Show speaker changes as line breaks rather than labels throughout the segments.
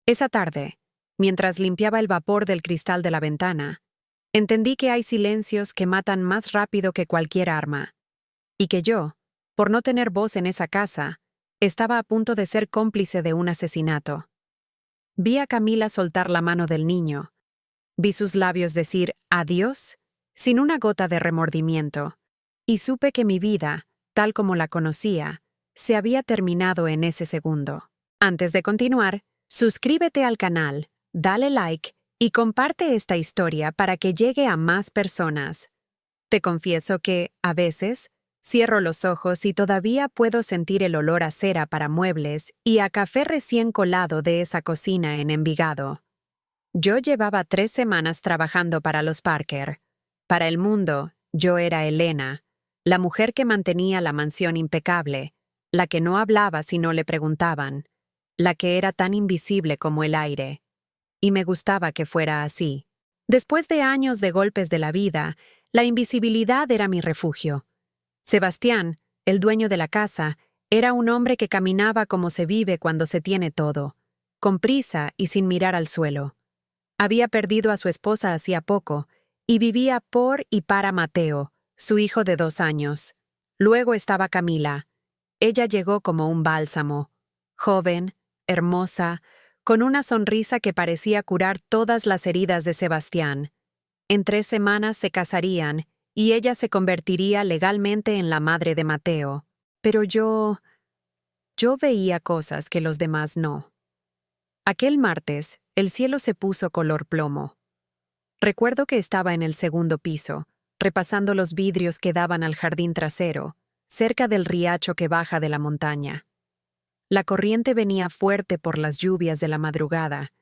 Esa tarde, mientras limpiaba el vapor del cristal de la ventana, entendí que hay silencios que matan más rápido que cualquier arma, y que yo, por no tener voz en esa casa, estaba a punto de ser cómplice de un asesinato. Vi a Camila soltar la mano del niño. Vi sus labios decir adiós sin una gota de remordimiento, y supe que mi vida, tal como la conocía, se había terminado en ese segundo. Antes de continuar, suscríbete al canal, dale like y comparte esta historia para que llegue a más personas. Te confieso que, a veces, cierro los ojos y todavía puedo sentir el olor a cera para muebles y a café recién colado de esa cocina en Envigado. Yo llevaba 3 semanas trabajando para los Parker. Para el mundo, yo era Elena, la mujer que mantenía la mansión impecable, la que no hablaba si no le preguntaban, la que era tan invisible como el aire. Y me gustaba que fuera así. Después de años de golpes de la vida, la invisibilidad era mi refugio. Sebastián, el dueño de la casa, era un hombre que caminaba como se vive cuando se tiene todo, con prisa y sin mirar al suelo. Había perdido a su esposa hacía poco y vivía por y para Mateo, su hijo de 2 años. Luego estaba Camila. Ella llegó como un bálsamo, joven, hermosa, con una sonrisa que parecía curar todas las heridas de Sebastián. En 3 semanas se casarían y ella se convertiría legalmente en la madre de Mateo. Pero yo veía cosas que los demás no. Aquel martes, el cielo se puso color plomo. Recuerdo que estaba en el segundo piso, repasando los vidrios que daban al jardín trasero, cerca del riacho que baja de la montaña. La corriente venía fuerte por las lluvias de la madrugada.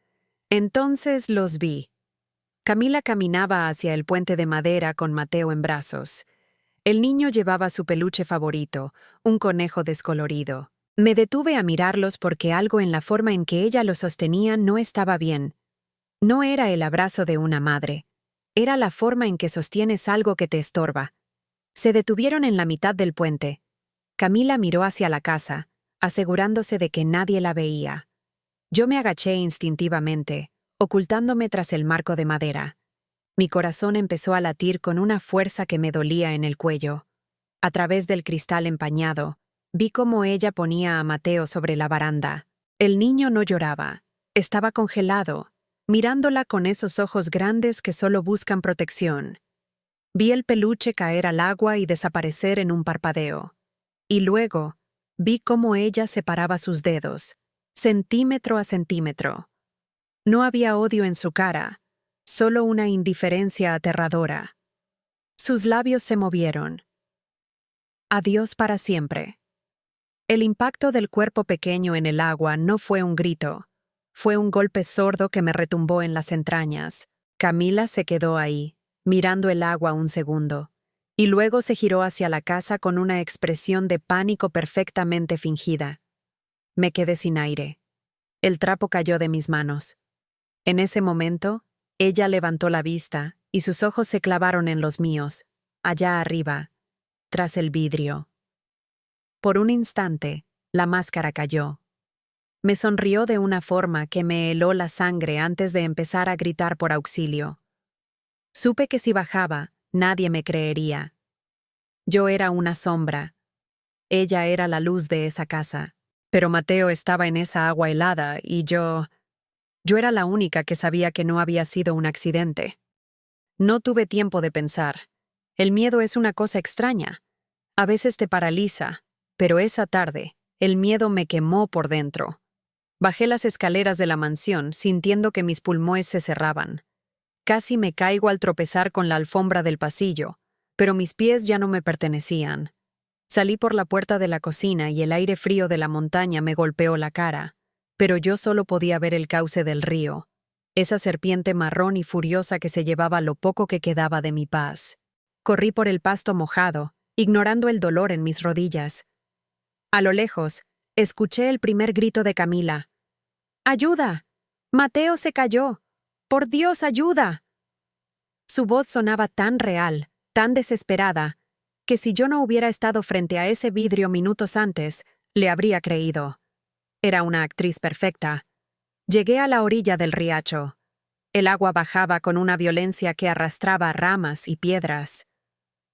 Entonces los vi. Camila caminaba hacia el puente de madera con Mateo en brazos. El niño llevaba su peluche favorito, un conejo descolorido. Me detuve a mirarlos porque algo en la forma en que ella lo sostenía no estaba bien. No era el abrazo de una madre. Era la forma en que sostienes algo que te estorba. Se detuvieron en la mitad del puente. Camila miró hacia la casa, asegurándose de que nadie la veía. Yo me agaché instintivamente, ocultándome tras el marco de madera. Mi corazón empezó a latir con una fuerza que me dolía en el cuello. A través del cristal empañado, vi cómo ella ponía a Mateo sobre la baranda. El niño no lloraba. Estaba congelado, mirándola con esos ojos grandes que solo buscan protección. Vi el peluche caer al agua y desaparecer en un parpadeo. Y luego, vi cómo ella separaba sus dedos, centímetro a centímetro. No había odio en su cara, solo una indiferencia aterradora. Sus labios se movieron. Adiós para siempre. El impacto del cuerpo pequeño en el agua no fue un grito. Fue un golpe sordo que me retumbó en las entrañas. Camila se quedó ahí, mirando el agua un segundo, y luego se giró hacia la casa con una expresión de pánico perfectamente fingida. Me quedé sin aire. El trapo cayó de mis manos. En ese momento, ella levantó la vista y sus ojos se clavaron en los míos, allá arriba, tras el vidrio. Por un instante, la máscara cayó. Me sonrió de una forma que me heló la sangre antes de empezar a gritar por auxilio. Supe que si bajaba, nadie me creería. Yo era una sombra. Ella era la luz de esa casa. Pero Mateo estaba en esa agua helada y yo era la única que sabía que no había sido un accidente. No tuve tiempo de pensar. El miedo es una cosa extraña. A veces te paraliza, pero esa tarde, el miedo me quemó por dentro. Bajé las escaleras de la mansión sintiendo que mis pulmones se cerraban. Casi me caigo al tropezar con la alfombra del pasillo, pero mis pies ya no me pertenecían. Salí por la puerta de la cocina y el aire frío de la montaña me golpeó la cara, pero yo solo podía ver el cauce del río, esa serpiente marrón y furiosa que se llevaba lo poco que quedaba de mi paz. Corrí por el pasto mojado, ignorando el dolor en mis rodillas. A lo lejos, escuché el primer grito de Camila. ¡Ayuda! ¡Mateo se cayó! ¡Por Dios, ayuda! Su voz sonaba tan real, tan desesperada, que si yo no hubiera estado frente a ese vidrio minutos antes, le habría creído. Era una actriz perfecta. Llegué a la orilla del riacho. El agua bajaba con una violencia que arrastraba ramas y piedras.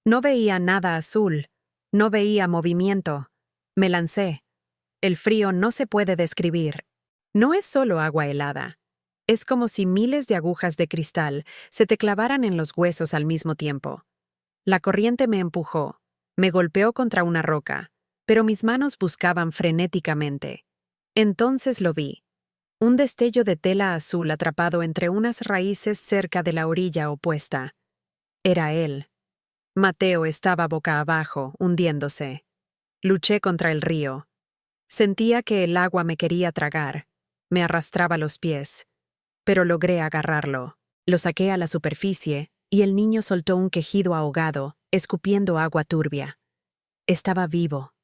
No veía nada azul, no veía movimiento. Me lancé. El frío no se puede describir. No es solo agua helada. Es como si miles de agujas de cristal se te clavaran en los huesos al mismo tiempo. La corriente me empujó, me golpeó contra una roca, pero mis manos buscaban frenéticamente. Entonces lo vi. Un destello de tela azul atrapado entre unas raíces cerca de la orilla opuesta. Era él. Mateo estaba boca abajo, hundiéndose. Luché contra el río. Sentía que el agua me quería tragar. Me arrastraba los pies. Pero logré agarrarlo. Lo saqué a la superficie, y el niño soltó un quejido ahogado, escupiendo agua turbia. Estaba vivo.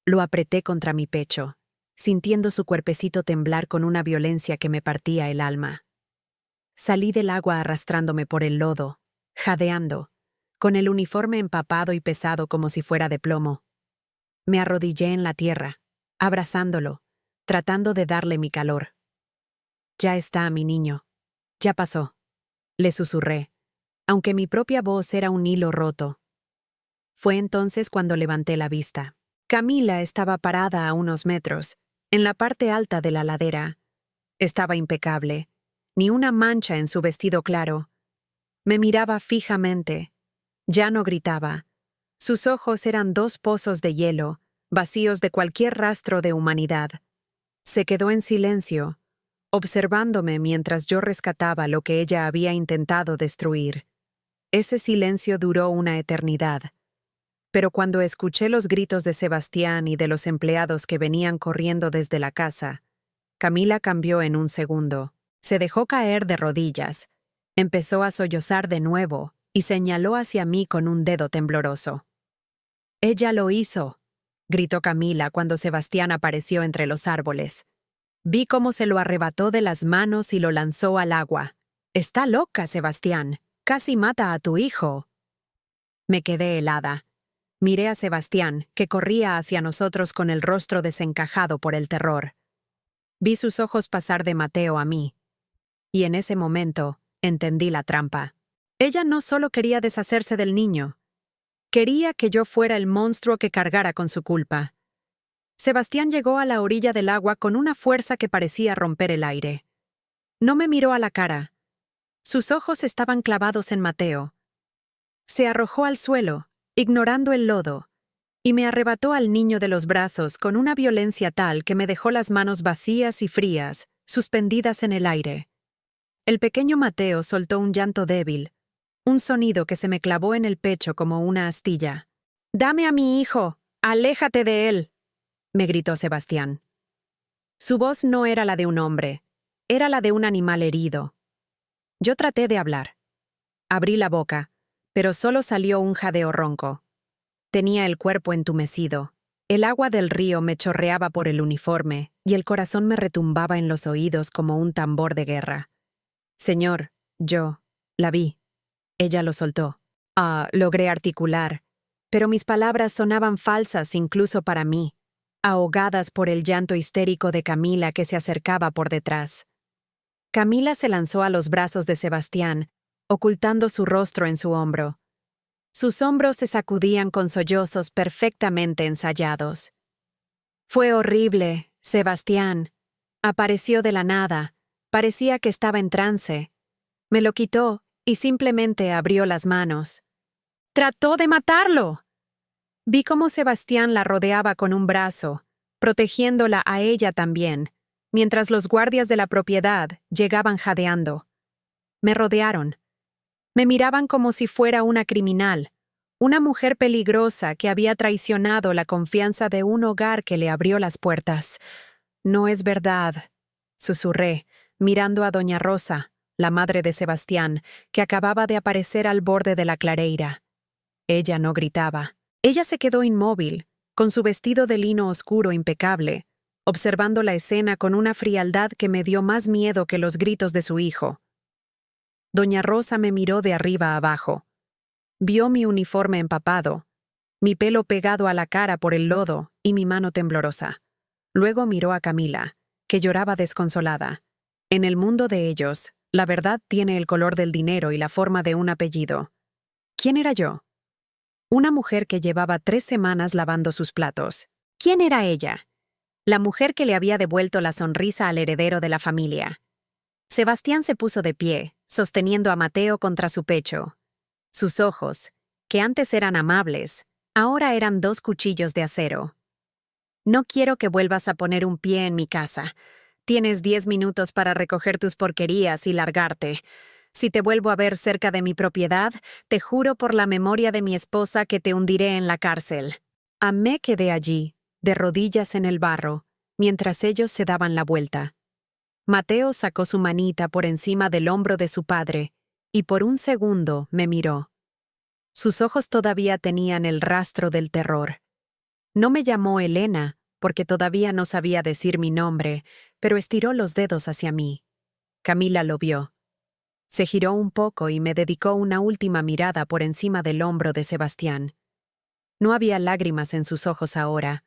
Lo apreté contra mi pecho, sintiendo su cuerpecito temblar con una violencia que me partía el alma. Salí del agua arrastrándome por el lodo, jadeando, con el uniforme empapado y pesado como si fuera de plomo. Me arrodillé en la tierra, abrazándolo, tratando de darle mi calor. «Ya está, mi niño. Ya pasó», le susurré, aunque mi propia voz era un hilo roto. Fue entonces cuando levanté la vista. Camila estaba parada a unos metros, en la parte alta de la ladera. Estaba impecable, ni una mancha en su vestido claro. Me miraba fijamente. Ya no gritaba. Sus ojos eran dos pozos de hielo, vacíos de cualquier rastro de humanidad. Se quedó en silencio, observándome mientras yo rescataba lo que ella había intentado destruir. Ese silencio duró una eternidad. Pero cuando escuché los gritos de Sebastián y de los empleados que venían corriendo desde la casa, Camila cambió en un segundo. Se dejó caer de rodillas, empezó a sollozar de nuevo y señaló hacia mí con un dedo tembloroso. «Ella lo hizo», gritó Camila cuando Sebastián apareció entre los árboles. Vi cómo se lo arrebató de las manos y lo lanzó al agua. «Está loca, Sebastián. Casi mata a tu hijo». Me quedé helada. Miré a Sebastián, que corría hacia nosotros con el rostro desencajado por el terror. Vi sus ojos pasar de Mateo a mí. Y en ese momento, entendí la trampa. Ella no solo quería deshacerse del niño. Quería que yo fuera el monstruo que cargara con su culpa. Sebastián llegó a la orilla del agua con una fuerza que parecía romper el aire. No me miró a la cara. Sus ojos estaban clavados en Mateo. Se arrojó al suelo, ignorando el lodo, y me arrebató al niño de los brazos con una violencia tal que me dejó las manos vacías y frías, suspendidas en el aire. El pequeño Mateo soltó un llanto débil, un sonido que se me clavó en el pecho como una astilla. «¡Dame a mi hijo! ¡Aléjate de él!», me gritó Sebastián. Su voz no era la de un hombre, era la de un animal herido. Yo traté de hablar. Abrí la boca, pero solo salió un jadeo ronco. Tenía el cuerpo entumecido. El agua del río me chorreaba por el uniforme y el corazón me retumbaba en los oídos como un tambor de guerra. «Señor, la vi». Ella lo soltó. Logré articular, pero mis palabras sonaban falsas incluso para mí, ahogadas por el llanto histérico de Camila que se acercaba por detrás. Camila se lanzó a los brazos de Sebastián, ocultando su rostro en su hombro. Sus hombros se sacudían con sollozos perfectamente ensayados. «Fue horrible, Sebastián. Apareció de la nada. Parecía que estaba en trance. Me lo quitó y simplemente abrió las manos. ¡Trató de matarlo!». Vi cómo Sebastián la rodeaba con un brazo, protegiéndola a ella también, mientras los guardias de la propiedad llegaban jadeando. Me rodearon. Me miraban como si fuera una criminal, una mujer peligrosa que había traicionado la confianza de un hogar que le abrió las puertas. «No es verdad», susurré, mirando a doña Rosa, la madre de Sebastián, que acababa de aparecer al borde de la clareira. Ella no gritaba. Ella se quedó inmóvil, con su vestido de lino oscuro impecable, observando la escena con una frialdad que me dio más miedo que los gritos de su hijo. Doña Rosa me miró de arriba a abajo. Vio mi uniforme empapado, mi pelo pegado a la cara por el lodo y mi mano temblorosa. Luego miró a Camila, que lloraba desconsolada, En el mundo de ellos, la verdad tiene el color del dinero y la forma de un apellido. ¿Quién era yo? Una mujer que llevaba 3 semanas lavando sus platos. ¿Quién era ella? La mujer que le había devuelto la sonrisa al heredero de la familia. Sebastián se puso de pie, sosteniendo a Mateo contra su pecho. Sus ojos, que antes eran amables, ahora eran 2 cuchillos de acero. No quiero que vuelvas a poner un pie en mi casa. Tienes 10 minutos para recoger tus porquerías y largarte. Si te vuelvo a ver cerca de mi propiedad, te juro por la memoria de mi esposa que te hundiré en la cárcel. Me quedé allí, de rodillas en el barro, mientras ellos se daban la vuelta. Mateo sacó su manita por encima del hombro de su padre, y por un segundo me miró. Sus ojos todavía tenían el rastro del terror. No me llamó Elena, porque todavía no sabía decir mi nombre, pero estiró los dedos hacia mí. Camila lo vio. Se giró un poco y me dedicó una última mirada por encima del hombro de Sebastián. No había lágrimas en sus ojos ahora,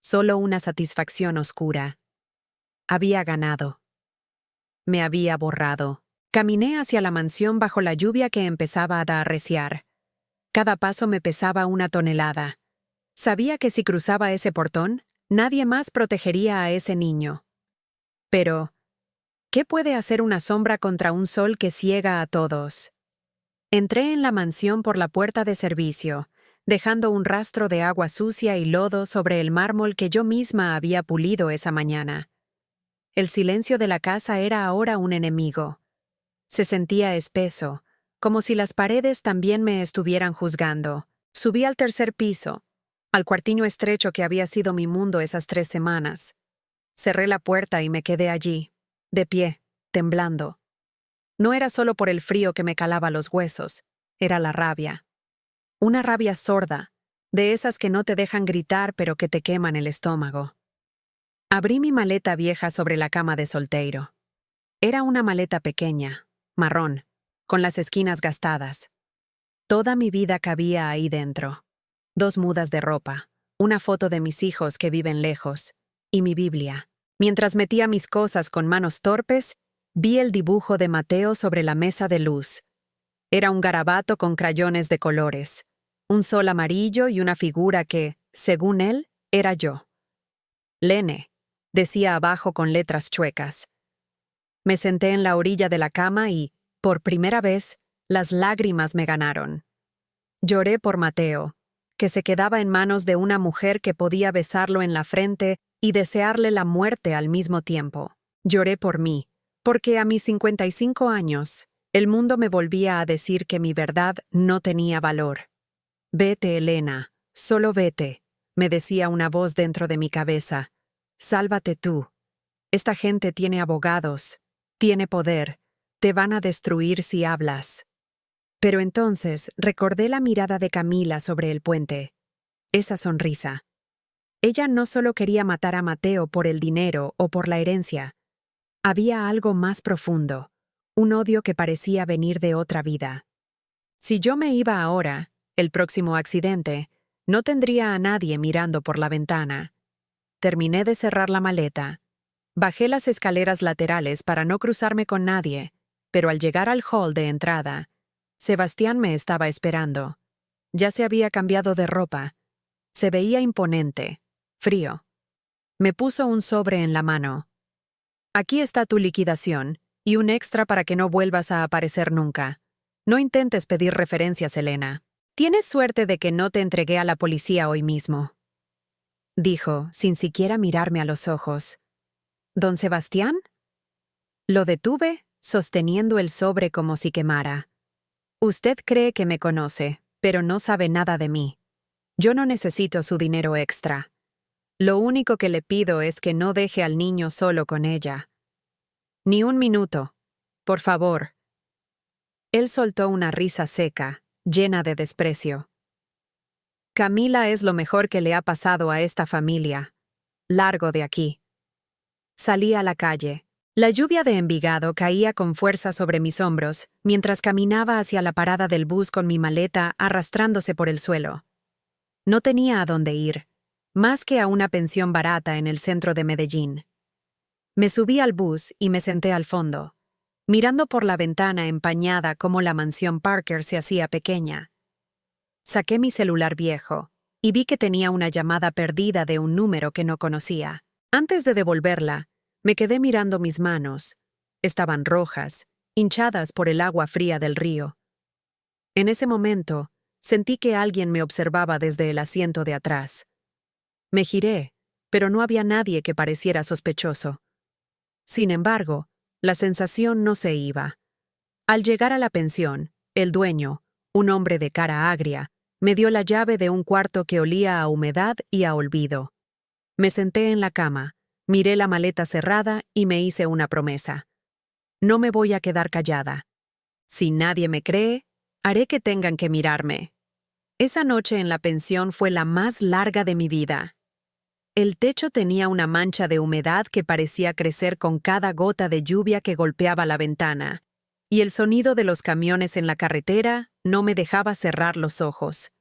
solo una satisfacción oscura. Había ganado. Me había borrado. Caminé hacia la mansión bajo la lluvia que empezaba a arreciar. Cada paso me pesaba 1 tonelada. Sabía que si cruzaba ese portón, nadie más protegería a ese niño. Pero, ¿qué puede hacer una sombra contra un sol que ciega a todos? Entré en la mansión por la puerta de servicio, dejando un rastro de agua sucia y lodo sobre el mármol que yo misma había pulido esa mañana. El silencio de la casa era ahora un enemigo. Se sentía espeso, como si las paredes también me estuvieran juzgando. Subí al 3er piso, al cuartiño estrecho que había sido mi mundo esas 3 semanas. Cerré la puerta y me quedé allí, de pie, temblando. No era solo por el frío que me calaba los huesos, era la rabia. Una rabia sorda, de esas que no te dejan gritar pero que te queman el estómago. Abrí mi maleta vieja sobre la cama de solteiro. Era una maleta pequeña, marrón, con las esquinas gastadas. Toda mi vida cabía ahí dentro. 2 mudas de ropa, una foto de mis hijos que viven lejos, y mi Biblia. Mientras metía mis cosas con manos torpes, vi el dibujo de Mateo sobre la mesa de luz. Era un garabato con crayones de colores, un sol amarillo y una figura que, según él, era yo. Lene, decía abajo con letras chuecas. Me senté en la orilla de la cama y, por primera vez, las lágrimas me ganaron. Lloré por Mateo, que se quedaba en manos de una mujer que podía besarlo en la frente y desearle la muerte al mismo tiempo. Lloré por mí, porque a mis 55 años, el mundo me volvía a decir que mi verdad no tenía valor. Vete, Elena, solo vete, me decía una voz dentro de mi cabeza. Sálvate tú. Esta gente tiene abogados, tiene poder, te van a destruir si hablas. Pero entonces recordé la mirada de Camila sobre el puente. Esa sonrisa. Ella no solo quería matar a Mateo por el dinero o por la herencia. Había algo más profundo, un odio que parecía venir de otra vida. Si yo me iba ahora, el próximo accidente, no tendría a nadie mirando por la ventana. Terminé de cerrar la maleta. Bajé las escaleras laterales para no cruzarme con nadie, pero al llegar al hall de entrada, Sebastián me estaba esperando. Ya se había cambiado de ropa. Se veía imponente, frío. Me puso un sobre en la mano. Aquí está tu liquidación, y un extra para que no vuelvas a aparecer nunca. No intentes pedir referencias, Elena. Tienes suerte de que no te entregué a la policía hoy mismo, dijo, sin siquiera mirarme a los ojos. ¿Don Sebastián? Lo detuve, sosteniendo el sobre como si quemara. Usted cree que me conoce, pero no sabe nada de mí. Yo no necesito su dinero extra. Lo único que le pido es que no deje al niño solo con ella. Ni un minuto. Por favor. Él soltó una risa seca, llena de desprecio. Camila es lo mejor que le ha pasado a esta familia. Largo de aquí. Salí a la calle. La lluvia de Envigado caía con fuerza sobre mis hombros, mientras caminaba hacia la parada del bus con mi maleta arrastrándose por el suelo. No tenía a dónde ir, más que a una pensión barata en el centro de Medellín. Me subí al bus y me senté al fondo, mirando por la ventana empañada cómo la mansión Parker se hacía pequeña. Saqué mi celular viejo y vi que tenía una llamada perdida de un número que no conocía. Antes de devolverla, me quedé mirando mis manos. Estaban rojas, hinchadas por el agua fría del río. En ese momento, sentí que alguien me observaba desde el asiento de atrás. Me giré, pero no había nadie que pareciera sospechoso. Sin embargo, la sensación no se iba. Al llegar a la pensión, el dueño, un hombre de cara agria, me dio la llave de un cuarto que olía a humedad y a olvido. Me senté en la cama, miré la maleta cerrada y me hice una promesa. No me voy a quedar callada. Si nadie me cree, haré que tengan que mirarme. Esa noche en la pensión fue la más larga de mi vida. El techo tenía una mancha de humedad que parecía crecer con cada gota de lluvia que golpeaba la ventana, y el sonido de los camiones en la carretera no me dejaba cerrar los ojos.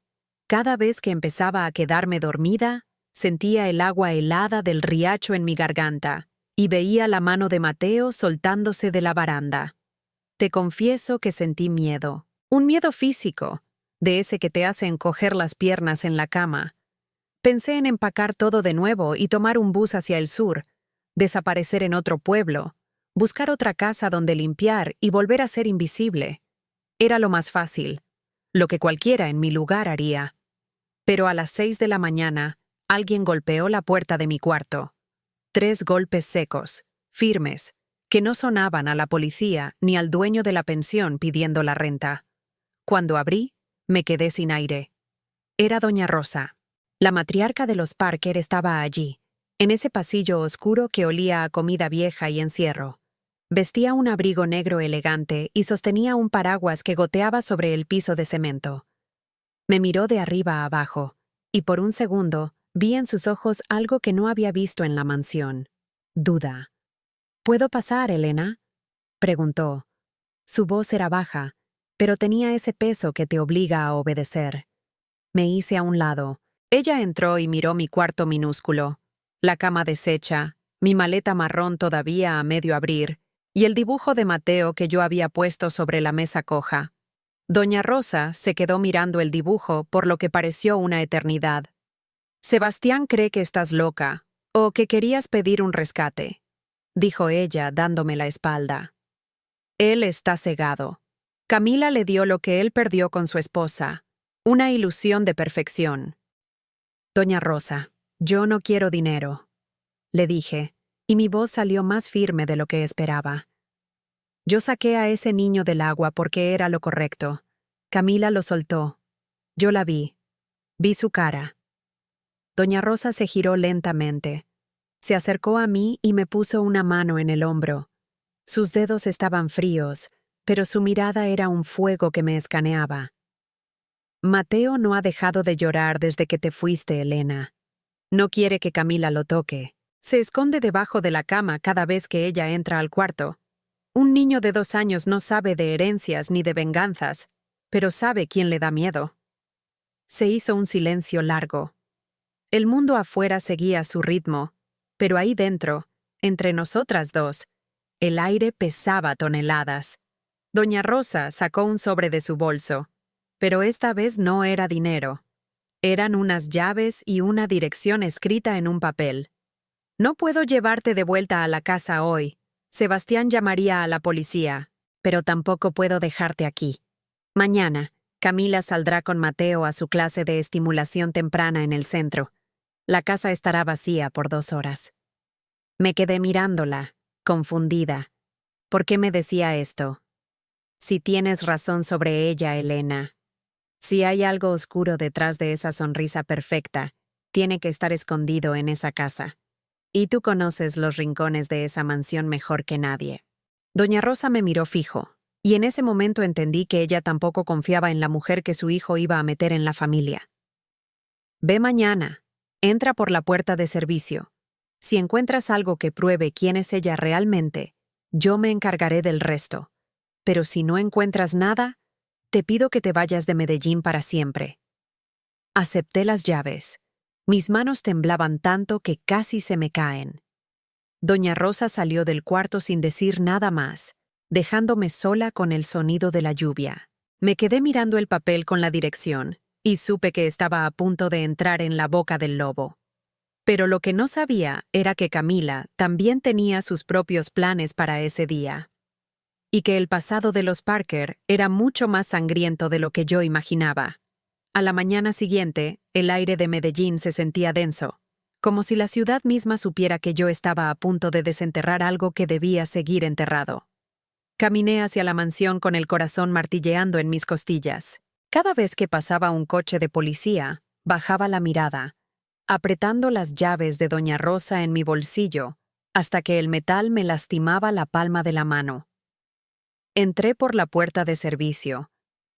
Cada vez que empezaba a quedarme dormida, sentía el agua helada del riacho en mi garganta y veía la mano de Mateo soltándose de la baranda. Te confieso que sentí miedo, un miedo físico, de ese que te hace encoger las piernas en la cama. Pensé en empacar todo de nuevo y tomar un bus hacia el sur, desaparecer en otro pueblo, buscar otra casa donde limpiar y volver a ser invisible. Era lo más fácil, lo que cualquiera en mi lugar haría. Pero a las 6 de la mañana, alguien golpeó la puerta de mi cuarto. 3 golpes secos, firmes, que no sonaban a la policía ni al dueño de la pensión pidiendo la renta. Cuando abrí, me quedé sin aire. Era doña Rosa. La matriarca de los Parker estaba allí, en ese pasillo oscuro que olía a comida vieja y encierro. Vestía un abrigo negro elegante y sostenía un paraguas que goteaba sobre el piso de cemento. Me miró de arriba a abajo, y por un segundo vi en sus ojos algo que no había visto en la mansión. Duda. ¿Puedo pasar, Elena?, preguntó. Su voz era baja, pero tenía ese peso que te obliga a obedecer. Me hice a un lado. Ella entró y miró mi cuarto minúsculo, la cama deshecha, mi maleta marrón todavía a medio abrir, y el dibujo de Mateo que yo había puesto sobre la mesa coja. Doña Rosa se quedó mirando el dibujo por lo que pareció una eternidad. Sebastián cree que estás loca, o que querías pedir un rescate, dijo ella dándome la espalda. Él está cegado. Camila le dio lo que él perdió con su esposa, una ilusión de perfección. Doña Rosa, yo no quiero dinero, le dije, y mi voz salió más firme de lo que esperaba. Yo saqué a ese niño del agua porque era lo correcto. Camila lo soltó. Yo la vi. Vi su cara. Doña Rosa se giró lentamente. Se acercó a mí y me puso una mano en el hombro. Sus dedos estaban fríos, pero su mirada era un fuego que me escaneaba. Mateo no ha dejado de llorar desde que te fuiste, Elena. No quiere que Camila lo toque. Se esconde debajo de la cama cada vez que ella entra al cuarto. Un niño de 2 años no sabe de herencias ni de venganzas, pero sabe quién le da miedo. Se hizo un silencio largo. El mundo afuera seguía su ritmo, pero ahí dentro, entre nosotras dos, el aire pesaba toneladas. Doña Rosa sacó un sobre de su bolso, pero esta vez no era dinero. Eran unas llaves y una dirección escrita en un papel. No puedo llevarte de vuelta a la casa hoy. Sebastián llamaría a la policía, pero tampoco puedo dejarte aquí. Mañana, Camila saldrá con Mateo a su clase de estimulación temprana en el centro. La casa estará vacía por 2 horas. Me quedé mirándola, confundida. ¿Por qué me decía esto? Si tienes razón sobre ella, Elena. Si hay algo oscuro detrás de esa sonrisa perfecta, tiene que estar escondido en esa casa. Y tú conoces los rincones de esa mansión mejor que nadie. Doña Rosa me miró fijo, y en ese momento entendí que ella tampoco confiaba en la mujer que su hijo iba a meter en la familia. Ve mañana, entra por la puerta de servicio. Si encuentras algo que pruebe quién es ella realmente, yo me encargaré del resto. Pero si no encuentras nada, te pido que te vayas de Medellín para siempre. Acepté las llaves. Mis manos temblaban tanto que casi se me caen. Doña Rosa salió del cuarto sin decir nada más, dejándome sola con el sonido de la lluvia. Me quedé mirando el papel con la dirección y supe que estaba a punto de entrar en la boca del lobo. Pero lo que no sabía era que Camila también tenía sus propios planes para ese día. Y que el pasado de los Parker era mucho más sangriento de lo que yo imaginaba. A la mañana siguiente, el aire de Medellín se sentía denso, como si la ciudad misma supiera que yo estaba a punto de desenterrar algo que debía seguir enterrado. Caminé hacia la mansión con el corazón martilleando en mis costillas. Cada vez que pasaba un coche de policía, bajaba la mirada, apretando las llaves de Doña Rosa en mi bolsillo, hasta que el metal me lastimaba la palma de la mano. Entré por la puerta de servicio,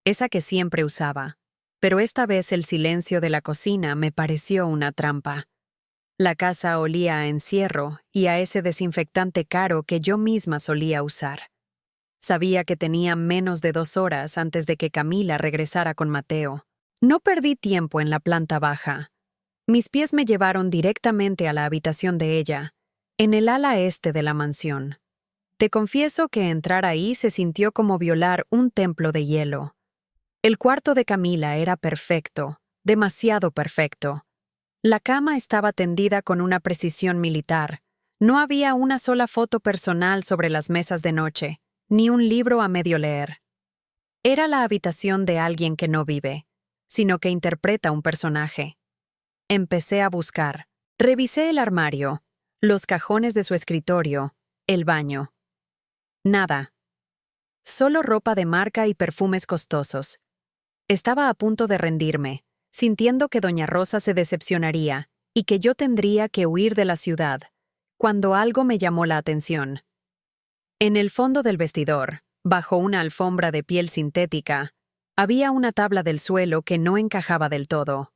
esa que siempre usaba, pero esta vez el silencio de la cocina me pareció una trampa. La casa olía a encierro y a ese desinfectante caro que yo misma solía usar. Sabía que tenía menos de 2 horas antes de que Camila regresara con Mateo. No perdí tiempo en la planta baja. Mis pies me llevaron directamente a la habitación de ella, en el ala este de la mansión. Te confieso que entrar ahí se sintió como violar un templo de hielo. El cuarto de Camila era perfecto, demasiado perfecto. La cama estaba tendida con una precisión militar. No había una sola foto personal sobre las mesas de noche, ni un libro a medio leer. Era la habitación de alguien que no vive, sino que interpreta un personaje. Empecé a buscar. Revisé el armario, los cajones de su escritorio, el baño. Nada. Solo ropa de marca y perfumes costosos. Estaba a punto de rendirme, sintiendo que Doña Rosa se decepcionaría y que yo tendría que huir de la ciudad, cuando algo me llamó la atención. En el fondo del vestidor, bajo una alfombra de piel sintética, había una tabla del suelo que no encajaba del todo.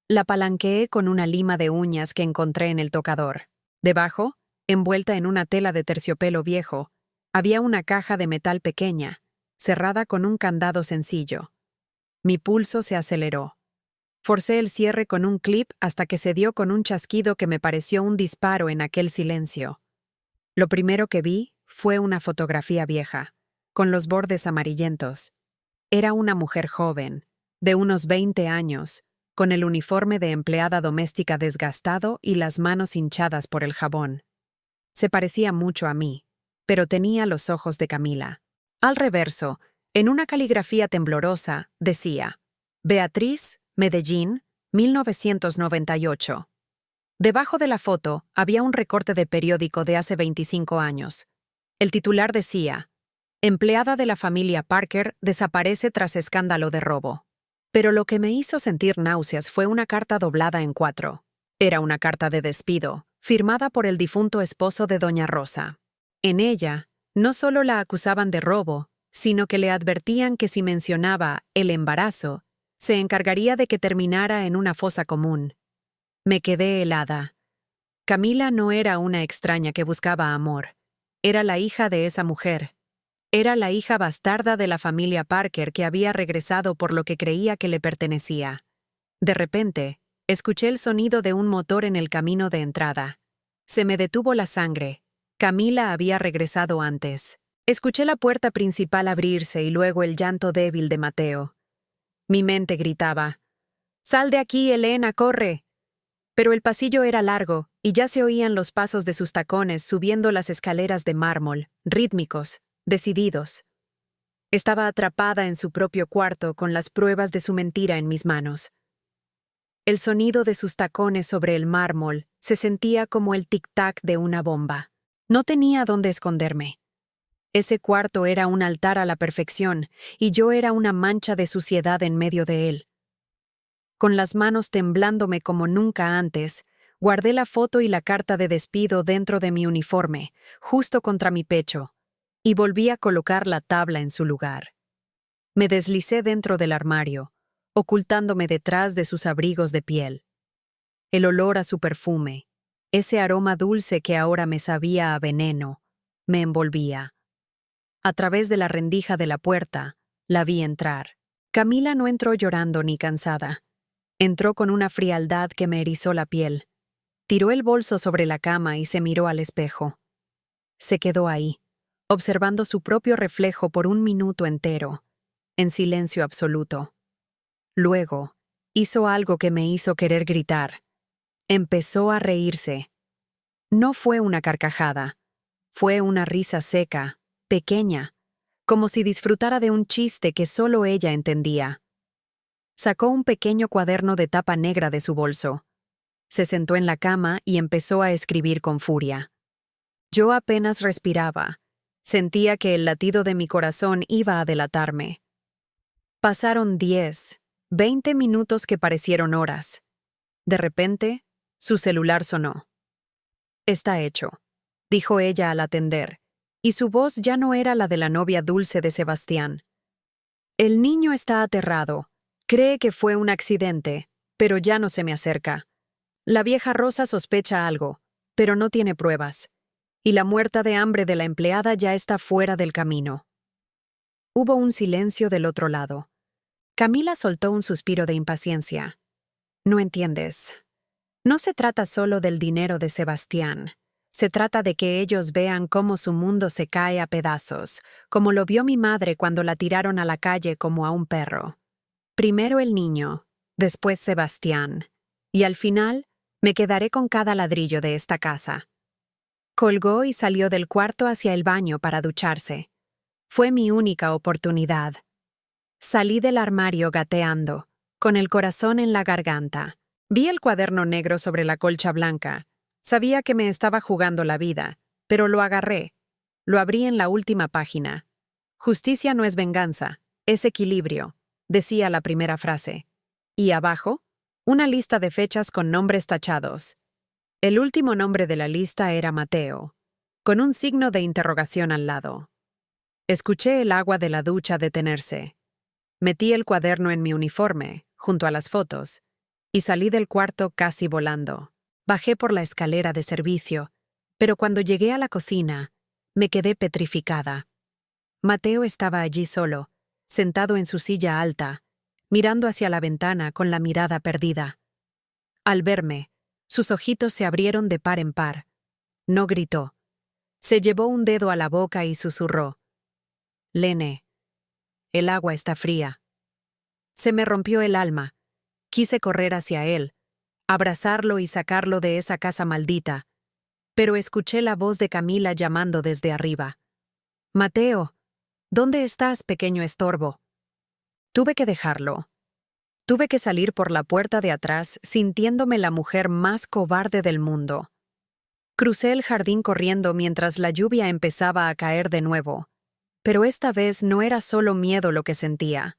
La palanqueé con una lima de uñas que encontré en el tocador. Debajo, envuelta en una tela de terciopelo viejo, había una caja de metal pequeña, cerrada con un candado sencillo. Mi pulso se aceleró. Forcé el cierre con un clip hasta que se dio con un chasquido que me pareció un disparo en aquel silencio. Lo primero que vi fue una fotografía vieja, con los bordes amarillentos. Era una mujer joven, de unos 20 años, con el uniforme de empleada doméstica desgastado y las manos hinchadas por el jabón. Se parecía mucho a mí, pero tenía los ojos de Camila. Al reverso, en una caligrafía temblorosa, decía: Beatriz, Medellín, 1998. Debajo de la foto había un recorte de periódico de hace 25 años. El titular decía: Empleada de la familia Parker desaparece tras escándalo de robo. Pero lo que me hizo sentir náuseas fue una carta doblada en 4. Era una carta de despido, firmada por el difunto esposo de Doña Rosa. En ella, no solo la acusaban de robo, sino que le advertían que si mencionaba el embarazo, se encargaría de que terminara en una fosa común. Me quedé helada. Camila no era una extraña que buscaba amor. Era la hija de esa mujer. Era la hija bastarda de la familia Parker que había regresado por lo que creía que le pertenecía. De repente, escuché el sonido de un motor en el camino de entrada. Se me detuvo la sangre. Camila había regresado antes. Escuché la puerta principal abrirse y luego el llanto débil de Mateo. Mi mente gritaba: «¡Sal de aquí, Elena, corre!». Pero el pasillo era largo y ya se oían los pasos de sus tacones subiendo las escaleras de mármol, rítmicos, decididos. Estaba atrapada en su propio cuarto con las pruebas de su mentira en mis manos. El sonido de sus tacones sobre el mármol se sentía como el tic-tac de una bomba. No tenía dónde esconderme. Ese cuarto era un altar a la perfección y yo era una mancha de suciedad en medio de él. Con las manos temblándome como nunca antes, guardé la foto y la carta de despido dentro de mi uniforme, justo contra mi pecho, y volví a colocar la tabla en su lugar. Me deslicé dentro del armario, ocultándome detrás de sus abrigos de piel. El olor a su perfume, ese aroma dulce que ahora me sabía a veneno, me envolvía. A través de la rendija de la puerta, la vi entrar. Camila no entró llorando ni cansada. Entró con una frialdad que me erizó la piel. Tiró el bolso sobre la cama y se miró al espejo. Se quedó ahí, observando su propio reflejo por un minuto entero, en silencio absoluto. Luego, hizo algo que me hizo querer gritar. Empezó a reírse. No fue una carcajada, fue una risa seca, pequeña, como si disfrutara de un chiste que solo ella entendía. Sacó un pequeño cuaderno de tapa negra de su bolso. Se sentó en la cama y empezó a escribir con furia. Yo apenas respiraba. Sentía que el latido de mi corazón iba a delatarme. Pasaron 10, 20 minutos que parecieron horas. De repente, su celular sonó. «Está hecho», dijo ella al atender, y su voz ya no era la de la novia dulce de Sebastián. «El niño está aterrado. Cree que fue un accidente, pero ya no se me acerca. La vieja Rosa sospecha algo, pero no tiene pruebas. Y la muerta de hambre de la empleada ya está fuera del camino». Hubo un silencio del otro lado. Camila soltó un suspiro de impaciencia. «No entiendes. No se trata solo del dinero de Sebastián. Se trata de que ellos vean cómo su mundo se cae a pedazos, como lo vio mi madre cuando la tiraron a la calle como a un perro. Primero el niño, después Sebastián, y al final me quedaré con cada ladrillo de esta casa». Colgó y salió del cuarto hacia el baño para ducharse. Fue mi única oportunidad. Salí del armario gateando, con el corazón en la garganta. Vi el cuaderno negro sobre la colcha blanca. Sabía que me estaba jugando la vida, pero lo agarré. Lo abrí en la última página. «Justicia no es venganza, es equilibrio», decía la primera frase. Y abajo, una lista de fechas con nombres tachados. El último nombre de la lista era Mateo, con un signo de interrogación al lado. Escuché el agua de la ducha detenerse. Metí el cuaderno en mi uniforme, junto a las fotos, y salí del cuarto casi volando. Bajé por la escalera de servicio, pero cuando llegué a la cocina, me quedé petrificada. Mateo estaba allí solo, sentado en su silla alta, mirando hacia la ventana con la mirada perdida. Al verme, sus ojitos se abrieron de par en par. No gritó. Se llevó un dedo a la boca y susurró: «Lene, el agua está fría». Se me rompió el alma. Quise correr hacia él, abrazarlo y sacarlo de esa casa maldita, pero escuché la voz de Camila llamando desde arriba. «Mateo, ¿dónde estás, pequeño estorbo?» Tuve que dejarlo. Tuve que salir por la puerta de atrás sintiéndome la mujer más cobarde del mundo. Crucé el jardín corriendo mientras la lluvia empezaba a caer de nuevo, pero esta vez no era solo miedo lo que sentía.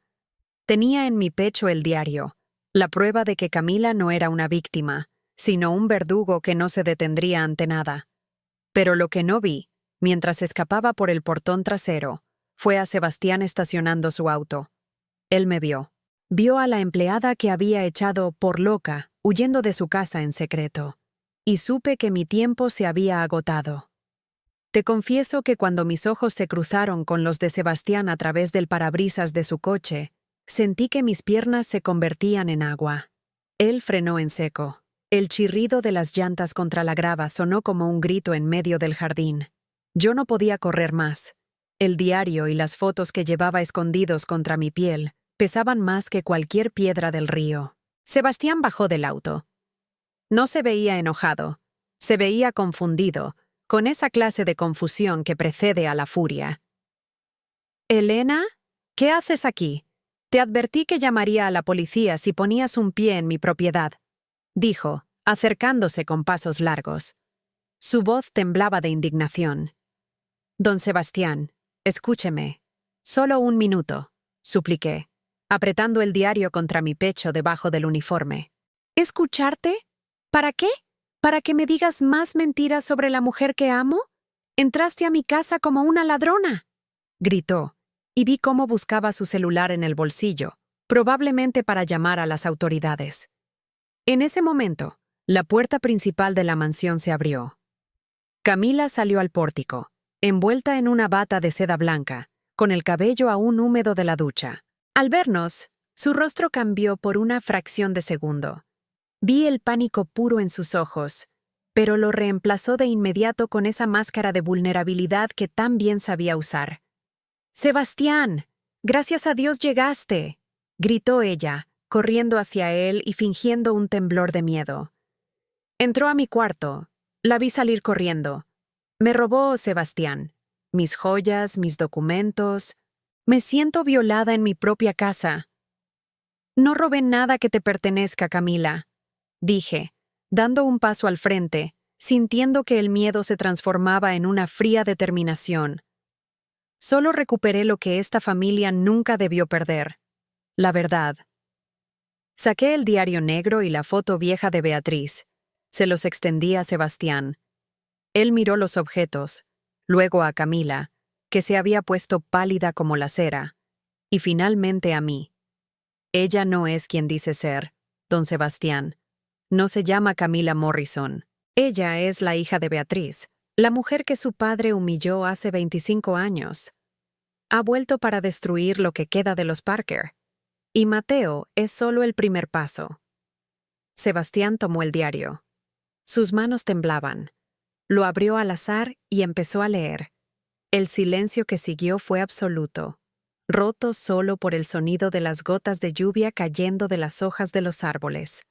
Tenía en mi pecho el diario, la prueba de que Camila no era una víctima, sino un verdugo que no se detendría ante nada. Pero lo que no vi, mientras escapaba por el portón trasero, fue a Sebastián estacionando su auto. Él me vio. Vio a la empleada que había echado por loca, huyendo de su casa en secreto. Y supe que mi tiempo se había agotado. Te confieso que cuando mis ojos se cruzaron con los de Sebastián a través del parabrisas de su coche, sentí que mis piernas se convertían en agua. Él frenó en seco. El chirrido de las llantas contra la grava sonó como un grito en medio del jardín. Yo no podía correr más. El diario y las fotos que llevaba escondidos contra mi piel pesaban más que cualquier piedra del río. Sebastián bajó del auto. No se veía enojado. Se veía confundido, con esa clase de confusión que precede a la furia. «Elena, ¿qué haces aquí? Te advertí que llamaría a la policía si ponías un pie en mi propiedad», dijo, acercándose con pasos largos. Su voz temblaba de indignación. «Don Sebastián, escúcheme. Solo un minuto», supliqué, apretando el diario contra mi pecho debajo del uniforme. «¿Escucharte? ¿Para qué? ¿Para que me digas más mentiras sobre la mujer que amo? Entraste a mi casa como una ladrona», gritó, y vi cómo buscaba su celular en el bolsillo, probablemente para llamar a las autoridades. En ese momento, la puerta principal de la mansión se abrió. Camila salió al pórtico, envuelta en una bata de seda blanca, con el cabello aún húmedo de la ducha. Al vernos, su rostro cambió por una fracción de segundo. Vi el pánico puro en sus ojos, pero lo reemplazó de inmediato con esa máscara de vulnerabilidad que tan bien sabía usar. «Sebastián, gracias a Dios llegaste», gritó ella, corriendo hacia él y fingiendo un temblor de miedo. Entró a mi cuarto. La vi salir corriendo. Me robó Sebastián. Mis joyas, mis documentos. Me siento violada en mi propia casa. «No robé nada que te pertenezca, Camila», dije, dando un paso al frente, sintiendo que el miedo se transformaba en una fría determinación. Solo recuperé lo que esta familia nunca debió perder: la verdad. Saqué el diario negro y la foto vieja de Beatriz. Se los extendí a Sebastián. Él miró los objetos, luego a Camila, que se había puesto pálida como la cera, y finalmente a mí. «Ella no es quien dice ser, don Sebastián. No se llama Camila Morrison. Ella es la hija de Beatriz, la mujer que su padre humilló hace 25 años. Ha vuelto para destruir lo que queda de los Parker. Y Mateo es solo el primer paso». Sebastián tomó el diario. Sus manos temblaban. Lo abrió al azar y empezó a leer. El silencio que siguió fue absoluto, roto solo por el sonido de las gotas de lluvia cayendo de las hojas de los árboles.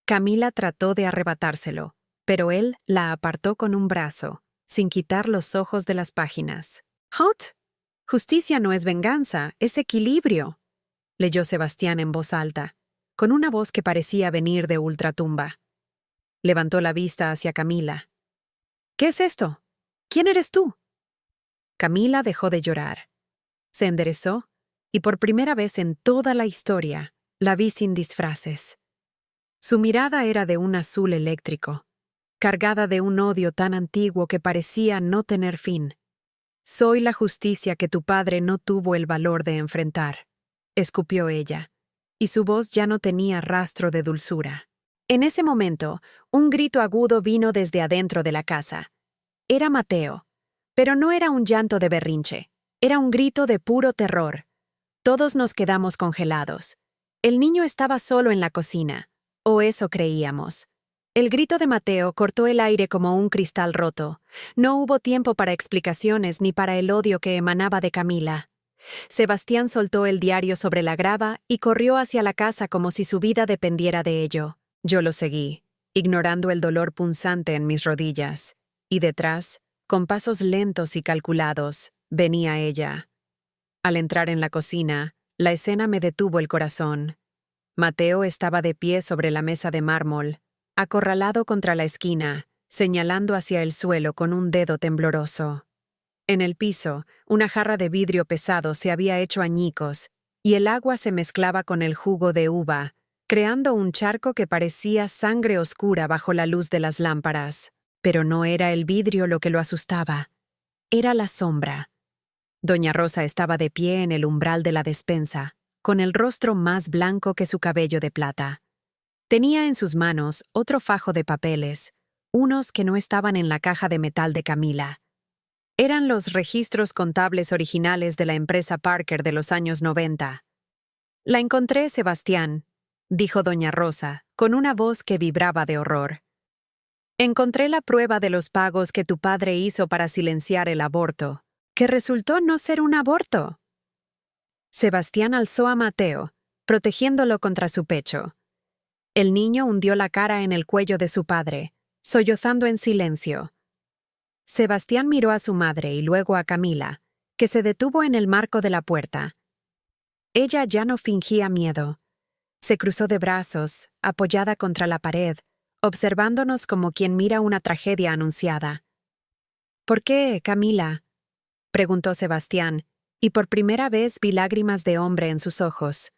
Camila trató de arrebatárselo, pero él la apartó con un brazo, sin quitar los ojos de las páginas. «Hot, justicia no es venganza, es equilibrio», leyó Sebastián en voz alta, con una voz que parecía venir de ultratumba. Levantó la vista hacia Camila. «¿Qué es esto? ¿Quién eres tú?» Camila dejó de llorar. Se enderezó, y por primera vez en toda la historia, la vi sin disfraces. Su mirada era de un azul eléctrico, cargada de un odio tan antiguo que parecía no tener fin. «Soy la justicia que tu padre no tuvo el valor de enfrentar», escupió ella, y su voz ya no tenía rastro de dulzura. En ese momento, un grito agudo vino desde adentro de la casa. Era Mateo, pero no era un llanto de berrinche, era un grito de puro terror. Todos nos quedamos congelados. El niño estaba solo en la cocina, o eso creíamos. El grito de Mateo cortó el aire como un cristal roto. No hubo tiempo para explicaciones ni para el odio que emanaba de Camila. Sebastián soltó el diario sobre la grava y corrió hacia la casa como si su vida dependiera de ello. Yo lo seguí, ignorando el dolor punzante en mis rodillas, y detrás, con pasos lentos y calculados, venía ella. Al entrar en la cocina, la escena me detuvo el corazón. Mateo estaba de pie sobre la mesa de mármol, acorralado contra la esquina, señalando hacia el suelo con un dedo tembloroso. En el piso, una jarra de vidrio pesado se había hecho añicos, y el agua se mezclaba con el jugo de uva, creando un charco que parecía sangre oscura bajo la luz de las lámparas. Pero no era el vidrio lo que lo asustaba. Era la sombra. Doña Rosa estaba de pie en el umbral de la despensa, con el rostro más blanco que su cabello de plata. Tenía en sus manos otro fajo de papeles, unos que no estaban en la caja de metal de Camila. Eran los registros contables originales de la empresa Parker de los años 90. «La encontré, Sebastián», dijo doña Rosa, con una voz que vibraba de horror. «Encontré la prueba de los pagos que tu padre hizo para silenciar el aborto, que resultó no ser un aborto». Sebastián alzó a Mateo, protegiéndolo contra su pecho. El niño hundió la cara en el cuello de su padre, sollozando en silencio. Sebastián miró a su madre y luego a Camila, que se detuvo en el marco de la puerta. Ella ya no fingía miedo. Se cruzó de brazos, apoyada contra la pared, observándonos como quien mira una tragedia anunciada. «¿Por qué, Camila?», preguntó Sebastián, y por primera vez vi lágrimas de hombre en sus ojos.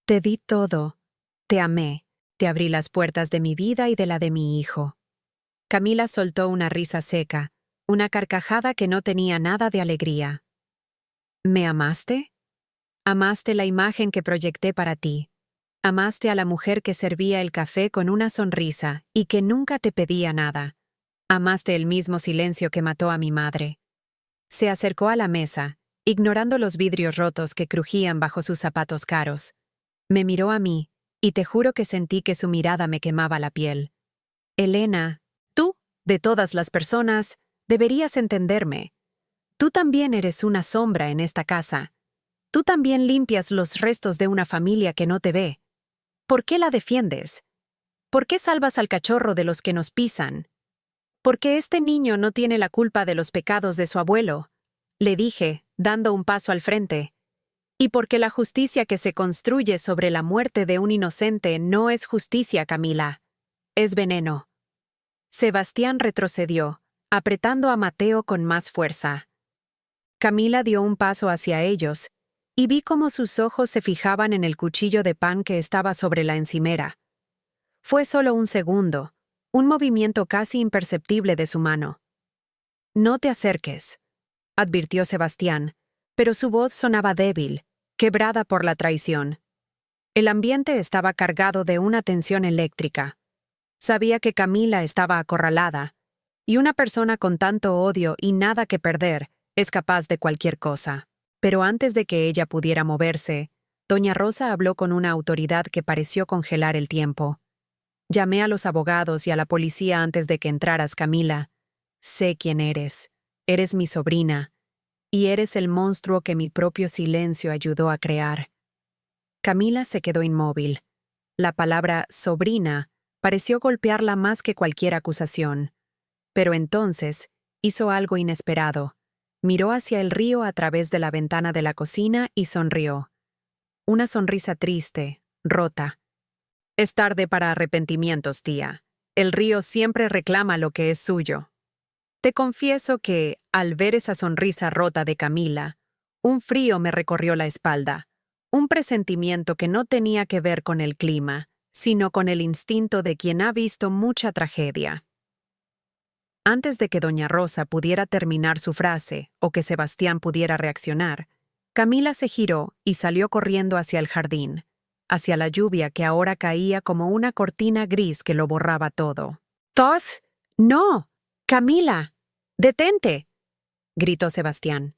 «Te di todo. Te amé. Te abrí las puertas de mi vida y de la de mi hijo». Camila soltó una risa seca, una carcajada que no tenía nada de alegría. «¿Me amaste? Amaste la imagen que proyecté para ti. Amaste a la mujer que servía el café con una sonrisa y que nunca te pedía nada. Amaste el mismo silencio que mató a mi madre». Se acercó a la mesa, ignorando los vidrios rotos que crujían bajo sus zapatos caros. Me miró a mí, y te juro que sentí que su mirada me quemaba la piel. «Elena», De todas las personas, deberías entenderme. Tú también eres una sombra en esta casa. Tú también limpias los restos de una familia que no te ve. ¿Por qué la defiendes? ¿Por qué salvas al cachorro de los que nos pisan? Porque este niño no tiene la culpa de los pecados de su abuelo, le dije, dando un paso al frente. Y porque la justicia que se construye sobre la muerte de un inocente no es justicia, Camila. Es veneno. Sebastián retrocedió, apretando a Mateo con más fuerza. Camila dio un paso hacia ellos, y vi cómo sus ojos se fijaban en el cuchillo de pan que estaba sobre la encimera. Fue solo un segundo, un movimiento casi imperceptible de su mano. «No te acerques», advirtió Sebastián, pero su voz sonaba débil, quebrada por la traición. El ambiente estaba cargado de una tensión eléctrica. Sabía que Camila estaba acorralada, y una persona con tanto odio y nada que perder es capaz de cualquier cosa. Pero antes de que ella pudiera moverse, doña Rosa habló con una autoridad que pareció congelar el tiempo. «Llamé a los abogados y a la policía antes de que entraras, Camila. Sé quién eres. Eres mi sobrina. Y eres el monstruo que mi propio silencio ayudó a crear». Camila se quedó inmóvil. La palabra sobrina pareció golpearla más que cualquier acusación. Pero entonces hizo algo inesperado. Miró hacia el río a través de la ventana de la cocina y sonrió. Una sonrisa triste, rota. «Es tarde para arrepentimientos, tía. El río siempre reclama lo que es suyo». Te confieso que, al ver esa sonrisa rota de Camila, un frío me recorrió la espalda, un presentimiento que no tenía que ver con el clima, sino con el instinto de quien ha visto mucha tragedia. Antes de que doña Rosa pudiera terminar su frase o que Sebastián pudiera reaccionar, Camila se giró y salió corriendo hacia el jardín, hacia la lluvia que ahora caía como una cortina gris que lo borraba todo. «¡Tos! ¡No! ¡Camila! ¡Detente!», gritó Sebastián.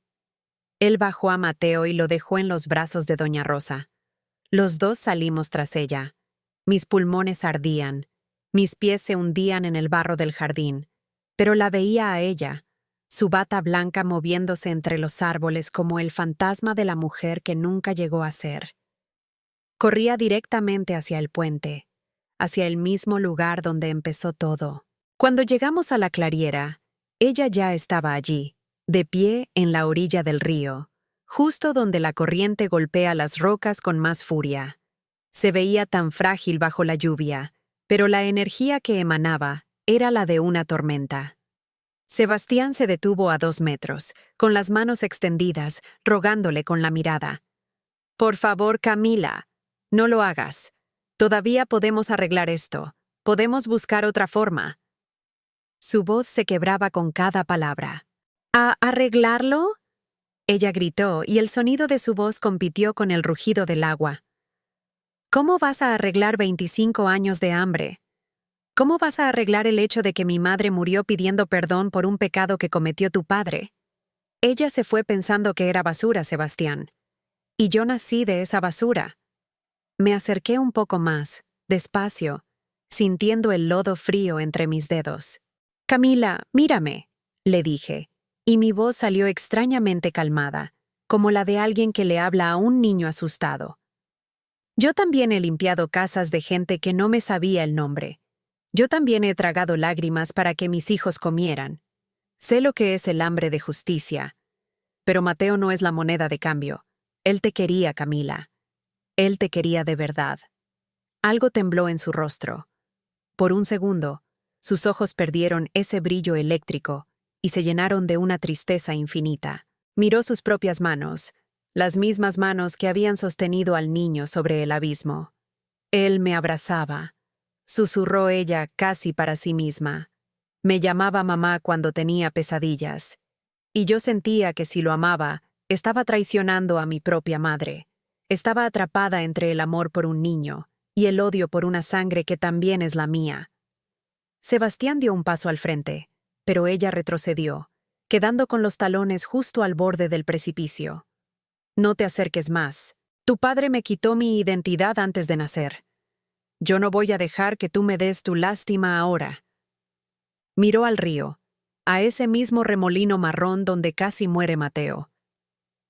Él bajó a Mateo y lo dejó en los brazos de doña Rosa. Los dos salimos tras ella. Mis pulmones ardían, mis pies se hundían en el barro del jardín, pero la veía a ella, su bata blanca moviéndose entre los árboles como el fantasma de la mujer que nunca llegó a ser. Corría directamente hacia el puente, hacia el mismo lugar donde empezó todo. Cuando llegamos a la clariera, ella ya estaba allí, de pie en la orilla del río, justo donde la corriente golpea las rocas con más furia. Se veía tan frágil bajo la lluvia, pero la energía que emanaba era la de una tormenta. Sebastián se detuvo a 2 metros, con las manos extendidas, rogándole con la mirada. «Por favor, Camila, no lo hagas. Todavía podemos arreglar esto. Podemos buscar otra forma». Su voz se quebraba con cada palabra. «¿A arreglarlo?», ella gritó, y el sonido de su voz compitió con el rugido del agua. «¿Cómo vas a arreglar 25 años de hambre? ¿Cómo vas a arreglar el hecho de que mi madre murió pidiendo perdón por un pecado que cometió tu padre?» Ella se fue pensando que era basura, Sebastián. Y yo nací de esa basura. Me acerqué un poco más, despacio, sintiendo el lodo frío entre mis dedos. «Camila, mírame», le dije, y mi voz salió extrañamente calmada, como la de alguien que le habla a un niño asustado. «Yo también he limpiado casas de gente que no me sabía el nombre. Yo también he tragado lágrimas para que mis hijos comieran. Sé lo que es el hambre de justicia. Pero Mateo no es la moneda de cambio. Él te quería, Camila. Él te quería de verdad». Algo tembló en su rostro. Por un segundo, sus ojos perdieron ese brillo eléctrico y se llenaron de una tristeza infinita. Miró sus propias manos, las mismas manos que habían sostenido al niño sobre el abismo. «Él me abrazaba», susurró ella casi para sí misma. «Me llamaba mamá cuando tenía pesadillas. Y yo sentía que si lo amaba, estaba traicionando a mi propia madre. Estaba atrapada entre el amor por un niño y el odio por una sangre que también es la mía». Sebastián dio un paso al frente, pero ella retrocedió, quedando con los talones justo al borde del precipicio. «No te acerques más. Tu padre me quitó mi identidad antes de nacer. Yo no voy a dejar que tú me des tu lástima ahora». Miró al río, a ese mismo remolino marrón donde casi muere Mateo.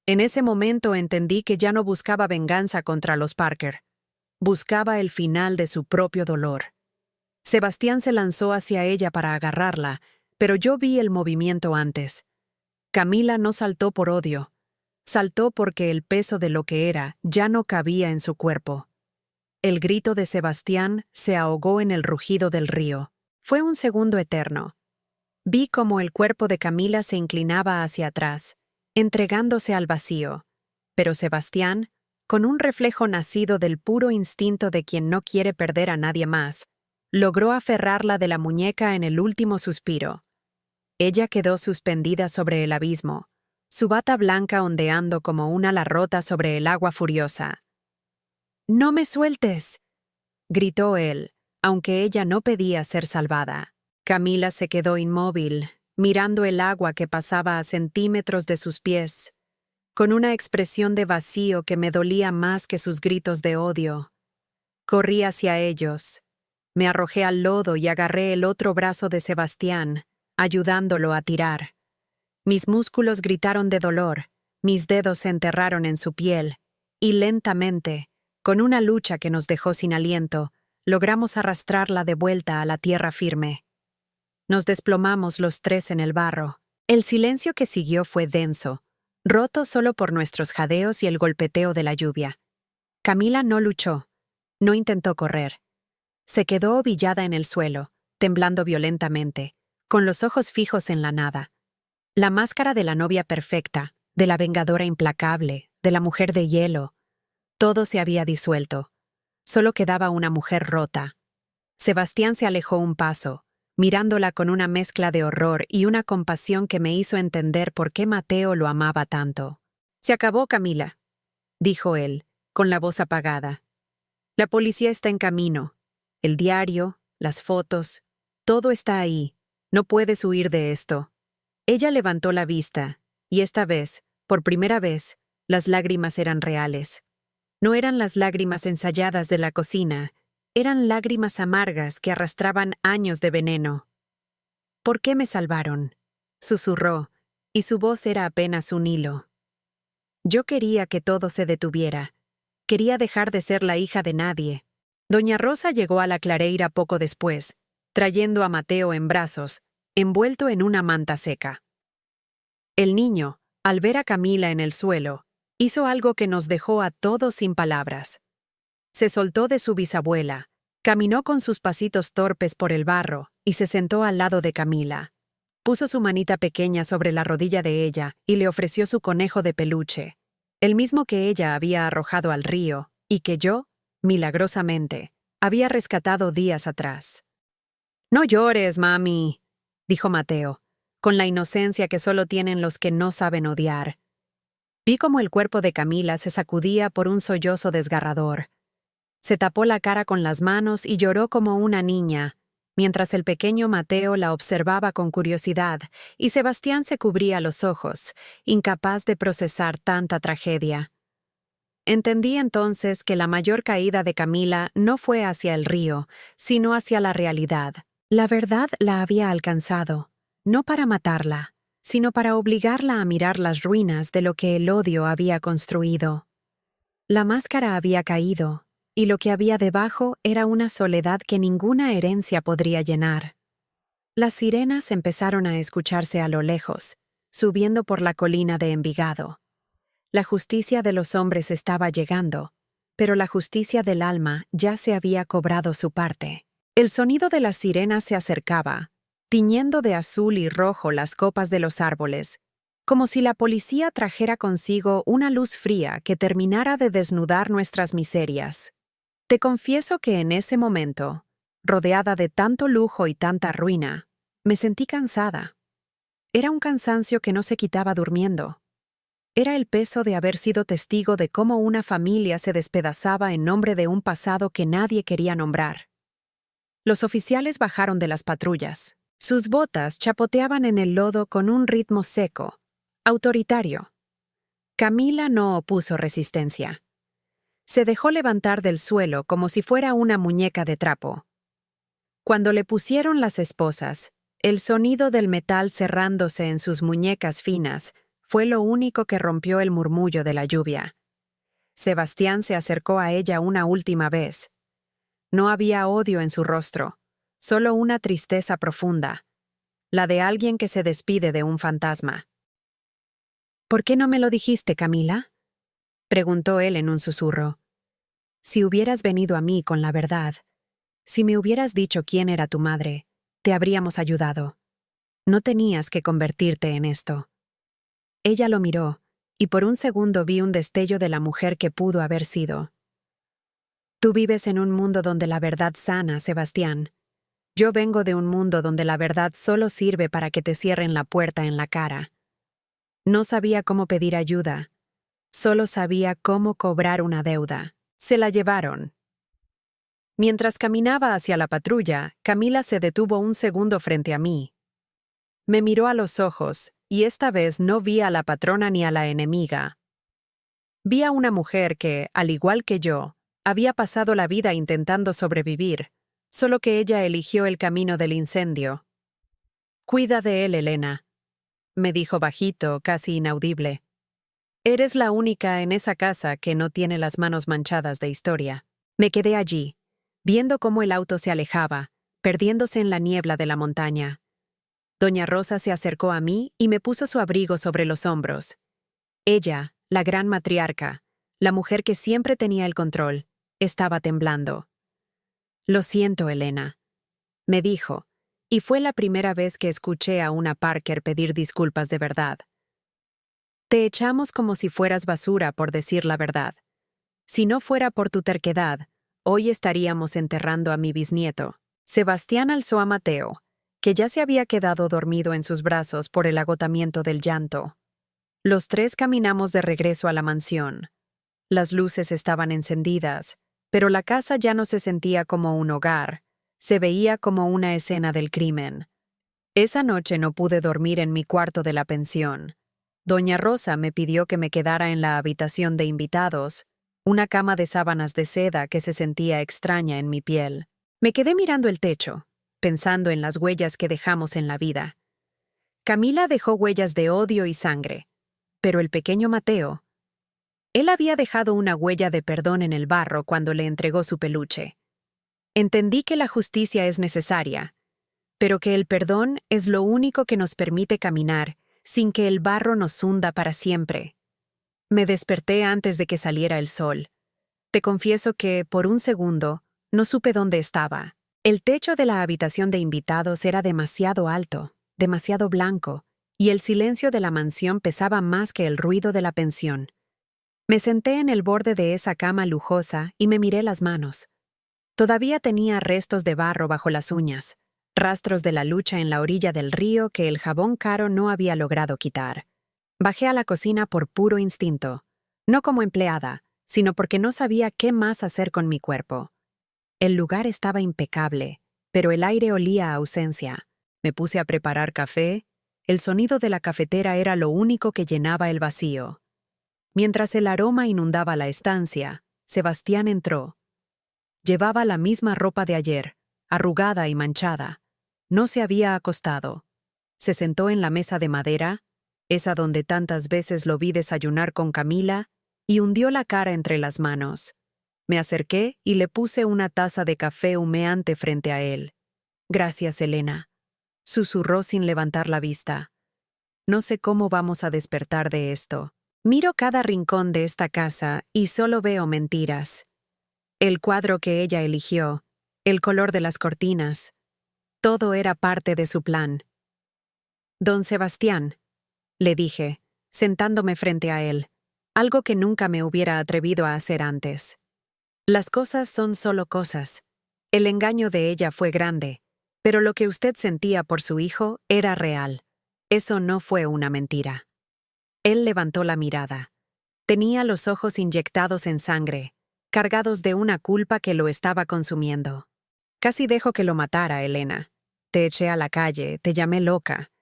En ese momento entendí que ya no buscaba venganza contra los Parker. Buscaba el final de su propio dolor. Sebastián se lanzó hacia ella para agarrarla, pero yo vi el movimiento antes. Camila no saltó por odio. Saltó porque el peso de lo que era ya no cabía en su cuerpo. El grito de Sebastián se ahogó en el rugido del río. Fue un segundo eterno. Vi cómo el cuerpo de Camila se inclinaba hacia atrás, entregándose al vacío. Pero Sebastián, con un reflejo nacido del puro instinto de quien no quiere perder a nadie más, logró aferrarla de la muñeca en el último suspiro. Ella quedó suspendida sobre el abismo, su bata blanca ondeando como una ala rota sobre el agua furiosa. «¡No me sueltes!», gritó él, aunque ella no pedía ser salvada. Camila se quedó inmóvil, mirando el agua que pasaba a centímetros de sus pies, con una expresión de vacío que me dolía más que sus gritos de odio. Corrí hacia ellos. Me arrojé al lodo y agarré el otro brazo de Sebastián, ayudándolo a tirar. Mis músculos gritaron de dolor, mis dedos se enterraron en su piel, y lentamente, con una lucha que nos dejó sin aliento, logramos arrastrarla de vuelta a la tierra firme. Nos desplomamos los tres en el barro. El silencio que siguió fue denso, roto solo por nuestros jadeos y el golpeteo de la lluvia. Camila no luchó, no intentó correr. Se quedó ovillada en el suelo, temblando violentamente, con los ojos fijos en la nada. La máscara de la novia perfecta, de la vengadora implacable, de la mujer de hielo, todo se había disuelto. Solo quedaba una mujer rota. Sebastián se alejó un paso, mirándola con una mezcla de horror y una compasión que me hizo entender por qué Mateo lo amaba tanto. «Se acabó, Camila», dijo él, con la voz apagada. «La policía está en camino. El diario, las fotos, todo está ahí. No puedes huir de esto». Ella levantó la vista, y esta vez, por primera vez, las lágrimas eran reales. No eran las lágrimas ensayadas de la cocina, eran lágrimas amargas que arrastraban años de veneno. «¿Por qué me salvaron?», susurró, y su voz era apenas un hilo. Yo quería que todo se detuviera. Quería dejar de ser la hija de nadie. Doña Rosa llegó a la clareira poco después, trayendo a Mateo en brazos, envuelto en una manta seca. El niño, al ver a Camila en el suelo, hizo algo que nos dejó a todos sin palabras. Se soltó de su bisabuela, caminó con sus pasitos torpes por el barro y se sentó al lado de Camila. Puso su manita pequeña sobre la rodilla de ella y le ofreció su conejo de peluche, el mismo que ella había arrojado al río y que yo, milagrosamente, había rescatado días atrás. «No llores, mami», dijo Mateo, con la inocencia que solo tienen los que no saben odiar. Vi cómo el cuerpo de Camila se sacudía por un sollozo desgarrador. Se tapó la cara con las manos y lloró como una niña, mientras el pequeño Mateo la observaba con curiosidad y Sebastián se cubría los ojos, incapaz de procesar tanta tragedia. Entendí entonces que la mayor caída de Camila no fue hacia el río, sino hacia la realidad. La verdad la había alcanzado, no para matarla, sino para obligarla a mirar las ruinas de lo que el odio había construido. La máscara había caído, y lo que había debajo era una soledad que ninguna herencia podría llenar. Las sirenas empezaron a escucharse a lo lejos, subiendo por la colina de Envigado. La justicia de los hombres estaba llegando, pero la justicia del alma ya se había cobrado su parte. El sonido de las sirenas se acercaba, tiñendo de azul y rojo las copas de los árboles, como si la policía trajera consigo una luz fría que terminara de desnudar nuestras miserias. Te confieso que en ese momento, rodeada de tanto lujo y tanta ruina, me sentí cansada. Era un cansancio que no se quitaba durmiendo. Era el peso de haber sido testigo de cómo una familia se despedazaba en nombre de un pasado que nadie quería nombrar. Los oficiales bajaron de las patrullas. Sus botas chapoteaban en el lodo con un ritmo seco, autoritario. Camila no opuso resistencia. Se dejó levantar del suelo como si fuera una muñeca de trapo. Cuando le pusieron las esposas, El sonido del metal cerrándose en sus muñecas finas fue lo único que rompió el murmullo de la lluvia. Sebastián se acercó a ella una última vez. No había odio en su rostro, solo una tristeza profunda, la de alguien que se despide de un fantasma. ¿Por qué no me lo dijiste, Camila?, preguntó él en un susurro. Si hubieras venido a mí con la verdad, si me hubieras dicho quién era tu madre, te habríamos ayudado. No tenías que convertirte en esto. Ella lo miró, y por un segundo vi un destello de la mujer que pudo haber sido. Tú vives en un mundo donde la verdad sana, Sebastián. Yo vengo de un mundo donde la verdad solo sirve para que te cierren la puerta en la cara. No sabía cómo pedir ayuda. Solo sabía cómo cobrar una deuda. Se la llevaron. Mientras caminaba hacia la patrulla, Camila se detuvo un segundo frente a mí. Me miró a los ojos, y esta vez no vi a la patrona ni a la enemiga. Vi a una mujer que, al igual que yo, había pasado la vida intentando sobrevivir, solo que ella eligió el camino del incendio. «Cuida de él, Elena», me dijo bajito, casi inaudible. «Eres la única en esa casa que no tiene las manos manchadas de historia». Me quedé allí, viendo cómo el auto se alejaba, perdiéndose en la niebla de la montaña. Doña Rosa se acercó a mí y me puso su abrigo sobre los hombros. Ella, la gran matriarca, la mujer que siempre tenía el control, estaba temblando. «Lo siento, Elena», me dijo, y fue la primera vez que escuché a una Parker pedir disculpas de verdad. «Te echamos como si fueras basura por decir la verdad. Si no fuera por tu terquedad, hoy estaríamos enterrando a mi bisnieto». Sebastián alzó a Mateo, que ya se había quedado dormido en sus brazos por el agotamiento del llanto. Los tres caminamos de regreso a la mansión. Las luces estaban encendidas, pero la casa ya no se sentía como un hogar, se veía como una escena del crimen. Esa noche no pude dormir en mi cuarto de la pensión. Doña Rosa me pidió que me quedara en la habitación de invitados, una cama de sábanas de seda que se sentía extraña en mi piel. Me quedé mirando el techo, pensando en las huellas que dejamos en la vida. Camila dejó huellas de odio y sangre, pero el pequeño Mateo, él había dejado una huella de perdón en el barro cuando le entregó su peluche. Entendí que la justicia es necesaria, pero que el perdón es lo único que nos permite caminar sin que el barro nos hunda para siempre. Me desperté antes de que saliera el sol. Te confieso que, por un segundo, no supe dónde estaba. El techo de la habitación de invitados era demasiado alto, demasiado blanco, y el silencio de la mansión pesaba más que el ruido de la pensión. Me senté en el borde de esa cama lujosa y me miré las manos. Todavía tenía restos de barro bajo las uñas, rastros de la lucha en la orilla del río que el jabón caro no había logrado quitar. Bajé a la cocina por puro instinto, no como empleada, sino porque no sabía qué más hacer con mi cuerpo. El lugar estaba impecable, pero el aire olía a ausencia. Me puse a preparar café. El sonido de la cafetera era lo único que llenaba el vacío. Mientras el aroma inundaba la estancia, Sebastián entró. Llevaba la misma ropa de ayer, arrugada y manchada. No se había acostado. Se sentó en la mesa de madera, esa donde tantas veces lo vi desayunar con Camila, y hundió la cara entre las manos. Me acerqué y le puse una taza de café humeante frente a él. «Gracias, Elena», susurró sin levantar la vista. «No sé cómo vamos a despertar de esto. Miro cada rincón de esta casa y solo veo mentiras. El cuadro que ella eligió, el color de las cortinas, todo era parte de su plan». «Don Sebastián», le dije, sentándome frente a él, algo que nunca me hubiera atrevido a hacer antes. «Las cosas son solo cosas. El engaño de ella fue grande, pero lo que usted sentía por su hijo era real. Eso no fue una mentira». Él levantó la mirada. Tenía los ojos inyectados en sangre, cargados de una culpa que lo estaba consumiendo. «Casi dejo que lo matara, Elena. Te eché a la calle, te llamé loca.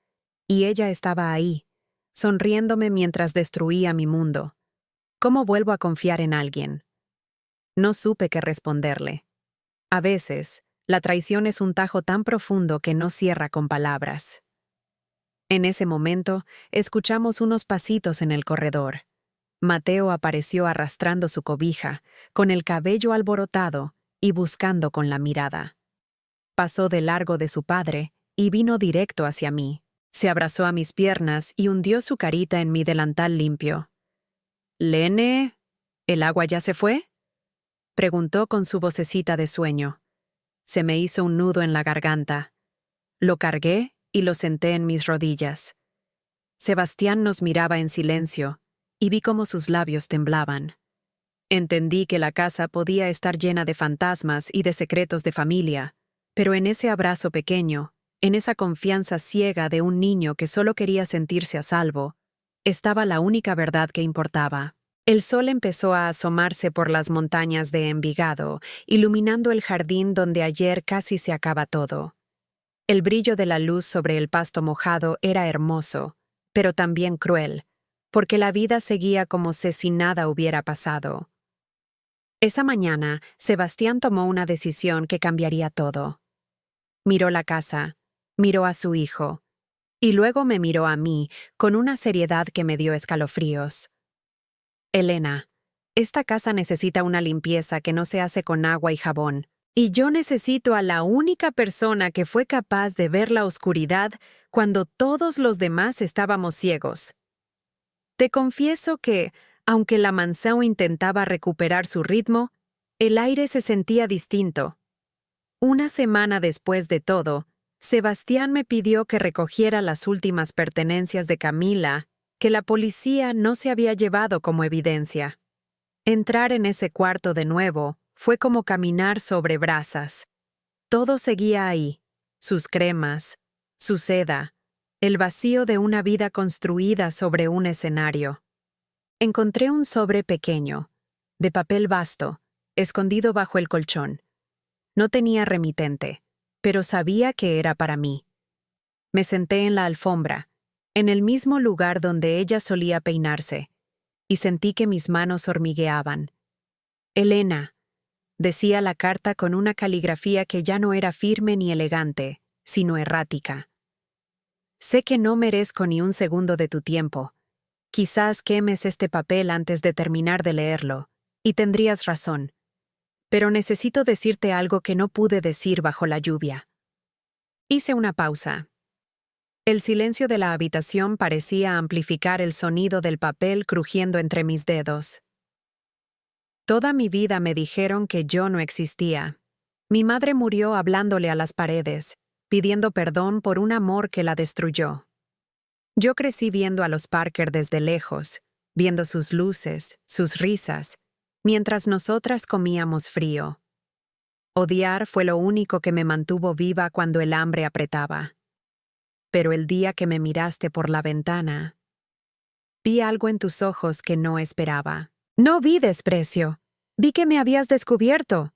Y ella estaba ahí, sonriéndome mientras destruía mi mundo. ¿Cómo vuelvo a confiar en alguien?». No supe qué responderle. A veces, La traición es un tajo tan profundo que no cierra con palabras. En ese momento, escuchamos unos pasitos en el corredor. Mateo apareció arrastrando su cobija, con el cabello alborotado y buscando con la mirada. Pasó de largo de su padre y vino directo hacia mí. Se abrazó a mis piernas y hundió su carita en mi delantal limpio. «Lene, ¿el agua ya se fue?», preguntó con su vocecita de sueño. Se me hizo un nudo en la garganta. Lo cargué y lo senté en mis rodillas. Sebastián nos miraba en silencio y vi cómo sus labios temblaban. Entendí que la casa podía estar llena de fantasmas y de secretos de familia, pero en ese abrazo pequeño, en esa confianza ciega de un niño que solo quería sentirse a salvo, estaba la única verdad que importaba. El sol empezó a asomarse por las montañas de Envigado, iluminando el jardín donde ayer casi se acaba todo. El brillo de la luz sobre el pasto mojado era hermoso, pero también cruel, porque la vida seguía como si nada hubiera pasado. Esa mañana, Sebastián tomó una decisión que cambiaría todo. Miró la casa, miró a su hijo, y luego me miró a mí con una seriedad que me dio escalofríos. «Elena, esta casa necesita una limpieza que no se hace con agua y jabón, y yo necesito a la única persona que fue capaz de ver la oscuridad cuando todos los demás estábamos ciegos. Te confieso que, aunque la mansión intentaba recuperar su ritmo, el aire se sentía distinto. Una semana después de todo, Sebastián me pidió que recogiera las últimas pertenencias de Camila, que la policía no se había llevado como evidencia. Entrar en ese cuarto de nuevo fue como caminar sobre brasas. Todo seguía ahí, sus cremas, su seda, el vacío de una vida construida sobre un escenario. Encontré un sobre pequeño, de papel basto, escondido bajo el colchón. No tenía remitente, pero sabía que era para mí. Me senté en la alfombra, en el mismo lugar donde ella solía peinarse, y sentí que mis manos hormigueaban. «Elena», decía la carta con una caligrafía que ya no era firme ni elegante, sino errática. «Sé que no merezco ni un segundo de tu tiempo. Quizás quemes este papel antes de terminar de leerlo, y tendrías razón. Pero necesito decirte algo que no pude decir bajo la lluvia». Hice una pausa. El silencio de la habitación parecía amplificar el sonido del papel crujiendo entre mis dedos. Toda mi vida me dijeron que yo no existía. Mi madre murió hablándole a las paredes, pidiendo perdón por un amor que la destruyó. Yo crecí viendo a los Parker desde lejos, viendo sus luces, sus risas, mientras nosotras comíamos frío. Odiar fue lo único que me mantuvo viva cuando el hambre apretaba. Pero el día que me miraste por la ventana, vi algo en tus ojos que no esperaba. No vi desprecio. Vi que me habías descubierto.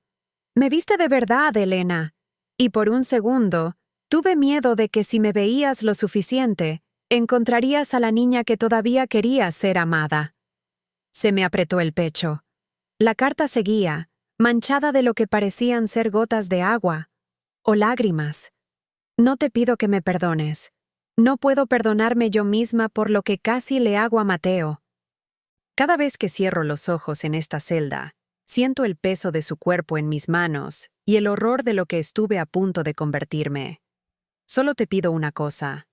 Me viste de verdad, Elena. Y por un segundo, tuve miedo de que si me veías lo suficiente, encontrarías a la niña que todavía quería ser amada. Se me apretó el pecho. La carta seguía, manchada de lo que parecían ser gotas de agua o lágrimas. No te pido que me perdones. No puedo perdonarme yo misma por lo que casi le hago a Mateo. Cada vez que cierro los ojos en esta celda, siento el peso de su cuerpo en mis manos y el horror de lo que estuve a punto de convertirme. Solo te pido una cosa.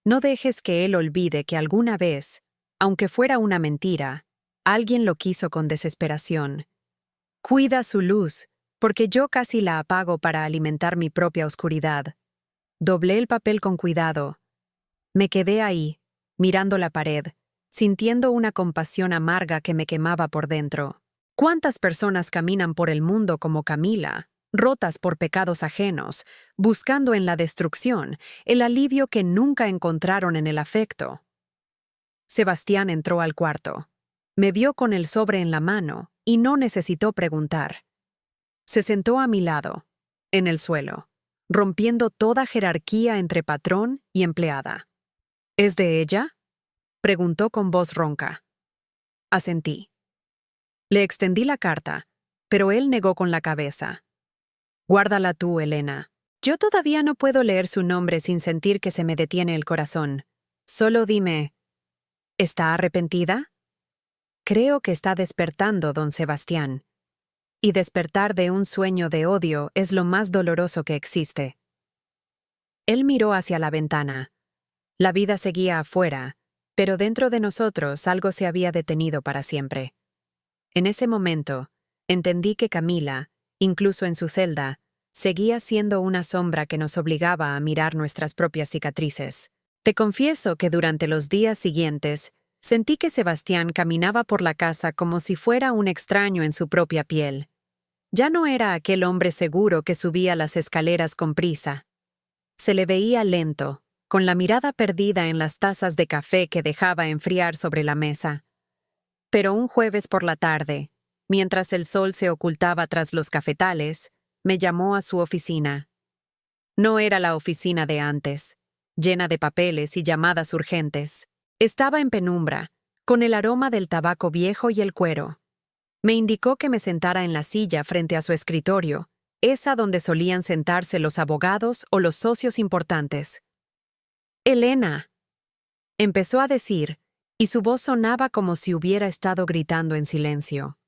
No dejes que él olvide que alguna vez, aunque fuera una mentira, alguien lo quiso con desesperación. Cuida su luz, porque yo casi la apago para alimentar mi propia oscuridad. Doblé el papel con cuidado. Me quedé ahí, mirando la pared, sintiendo una compasión amarga que me quemaba por dentro. ¿Cuántas personas caminan por el mundo como Camila, rotas por pecados ajenos, buscando en la destrucción el alivio que nunca encontraron en el afecto? Sebastián entró al cuarto. Me vio con el sobre en la mano y no necesitó preguntar. Se sentó a mi lado, en el suelo, rompiendo toda jerarquía entre patrón y empleada. ¿Es de ella?, preguntó con voz ronca. Asentí. Le extendí la carta, pero él negó con la cabeza. Guárdala tú, Elena. Yo todavía no puedo leer su nombre sin sentir que se me detiene el corazón. Solo dime, ¿está arrepentida? Creo que está despertando, don Sebastián. Y despertar de un sueño de odio es lo más doloroso que existe. Él miró hacia la ventana. La vida seguía afuera, pero dentro de nosotros algo se había detenido para siempre. En ese momento, entendí que Camila, incluso en su celda, seguía siendo una sombra que nos obligaba a mirar nuestras propias cicatrices. Te confieso que durante los días siguientes, sentí que Sebastián caminaba por la casa como si fuera un extraño en su propia piel. Ya no era aquel hombre seguro que subía las escaleras con prisa. Se le veía lento, con la mirada perdida en las tazas de café que dejaba enfriar sobre la mesa. Pero un jueves por la tarde, mientras el sol se ocultaba tras los cafetales, me llamó a su oficina. No era la oficina de antes, llena de papeles y llamadas urgentes. Estaba en penumbra, con el aroma del tabaco viejo y el cuero. Me indicó que me sentara en la silla frente a su escritorio, esa donde solían sentarse los abogados o los socios importantes. «Elena», empezó a decir, y su voz sonaba como si hubiera estado gritando en silencio.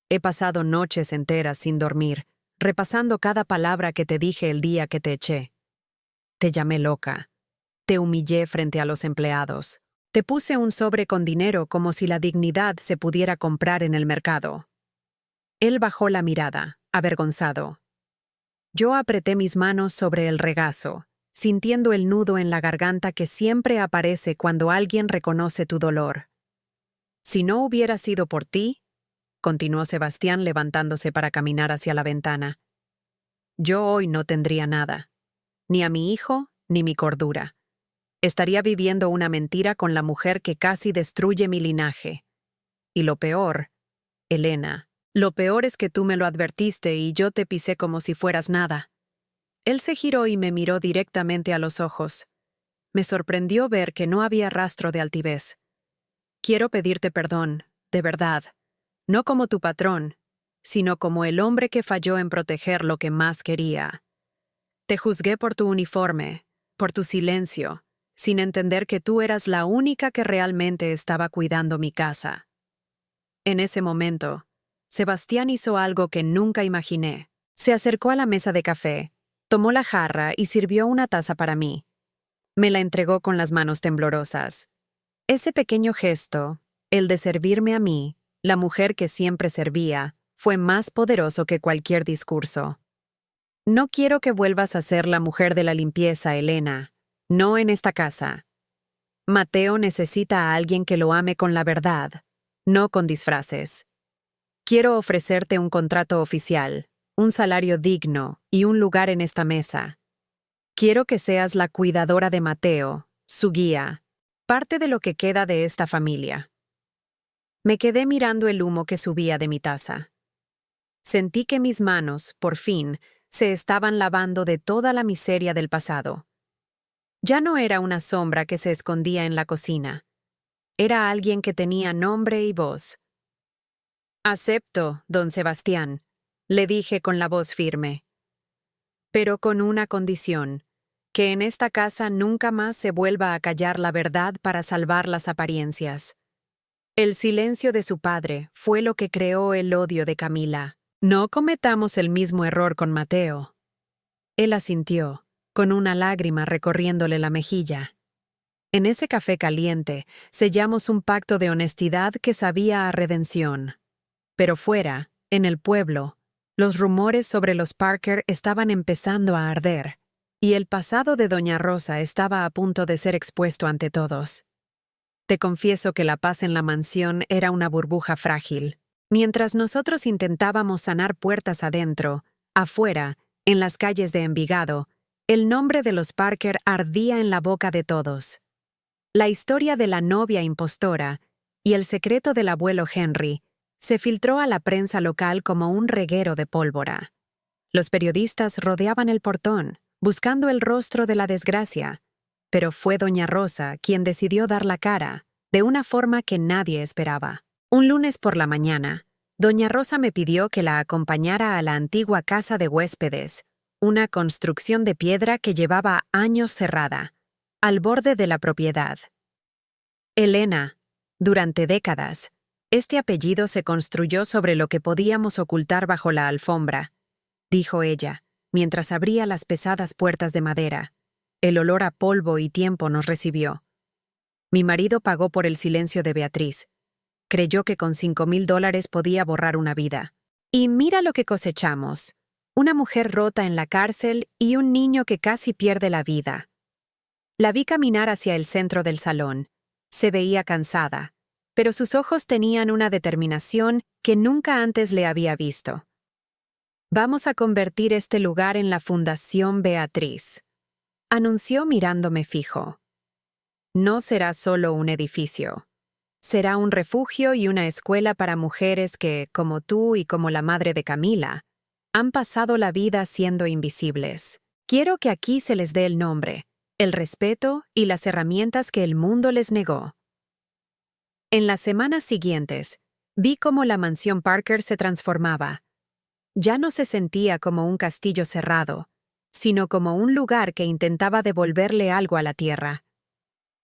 «He pasado noches enteras sin dormir, repasando cada palabra que te dije el día que te eché. Te llamé loca. Te humillé frente a los empleados. Te puse un sobre con dinero como si la dignidad se pudiera comprar en el mercado». Él bajó la mirada, avergonzado. Yo apreté mis manos sobre el regazo, sintiendo el nudo en la garganta que siempre aparece cuando alguien reconoce tu dolor. «Si no hubiera sido por ti», continuó Sebastián levantándose para caminar hacia la ventana, «yo hoy no tendría nada, ni a mi hijo ni mi cordura. Estaría viviendo una mentira con la mujer que casi destruye mi linaje. Y lo peor, Elena, lo peor es que tú me lo advertiste y yo te pisé como si fueras nada». Él se giró y me miró directamente a los ojos. Me sorprendió ver que no había rastro de altivez. «Quiero pedirte perdón, de verdad, no como tu patrón, sino como el hombre que falló en proteger lo que más quería. Te juzgué por tu uniforme, por tu silencio, sin entender que tú eras la única que realmente estaba cuidando mi casa». En ese momento, Sebastián hizo algo que nunca imaginé. Se acercó a la mesa de café, tomó la jarra y sirvió una taza para mí. Me la entregó con las manos temblorosas. Ese pequeño gesto, el de servirme a mí, la mujer que siempre servía, fue más poderoso que cualquier discurso. «No quiero que vuelvas a ser la mujer de la limpieza, Elena. No en esta casa. Mateo necesita a alguien que lo ame con la verdad, no con disfraces. Quiero ofrecerte un contrato oficial, un salario digno y un lugar en esta mesa. Quiero que seas la cuidadora de Mateo, su guía, parte de lo que queda de esta familia». Me quedé mirando el humo que subía de mi taza. Sentí que mis manos, por fin, se estaban lavando de toda la miseria del pasado. Ya no era una sombra que se escondía en la cocina. Era alguien que tenía nombre y voz. «Acepto, don Sebastián», le dije con la voz firme. «Pero con una condición, que en esta casa nunca más se vuelva a callar la verdad para salvar las apariencias». El silencio de su padre fue lo que creó el odio de Camila. «No cometamos el mismo error con Mateo». Él asintió, con una lágrima recorriéndole la mejilla. En ese café caliente sellamos un pacto de honestidad que sabía a redención. Pero fuera, en el pueblo, los rumores sobre los Parker estaban empezando a arder, y el pasado de Doña Rosa estaba a punto de ser expuesto ante todos. Te confieso que la paz en la mansión era una burbuja frágil. Mientras nosotros intentábamos sanar puertas adentro, afuera, en las calles de Envigado, el nombre de los Parker ardía en la boca de todos. La historia de la novia impostora y el secreto del abuelo Henry se filtró a la prensa local como un reguero de pólvora. Los periodistas rodeaban el portón, buscando el rostro de la desgracia, pero fue Doña Rosa quien decidió dar la cara, de una forma que nadie esperaba. Un lunes por la mañana, Doña Rosa me pidió que la acompañara a la antigua casa de huéspedes, una construcción de piedra que llevaba años cerrada, al borde de la propiedad. Elena, durante décadas, este apellido se construyó sobre lo que podíamos ocultar bajo la alfombra, dijo ella, mientras abría las pesadas puertas de madera. El olor a polvo y tiempo nos recibió. Mi marido pagó por el silencio de Beatriz. Creyó que con $5,000 podía borrar una vida. Y mira lo que cosechamos. Una mujer rota en la cárcel y un niño que casi pierde la vida. La vi caminar hacia el centro del salón. Se veía cansada, pero sus ojos tenían una determinación que nunca antes le había visto. Vamos a convertir este lugar en la Fundación Beatriz, anunció mirándome fijo. No será solo un edificio. Será un refugio y una escuela para mujeres que, como tú y como la madre de Camila, han pasado la vida siendo invisibles. Quiero que aquí se les dé el nombre, el respeto y las herramientas que el mundo les negó. En las semanas siguientes, vi cómo la mansión Parker se transformaba. Ya no se sentía como un castillo cerrado, sino como un lugar que intentaba devolverle algo a la tierra.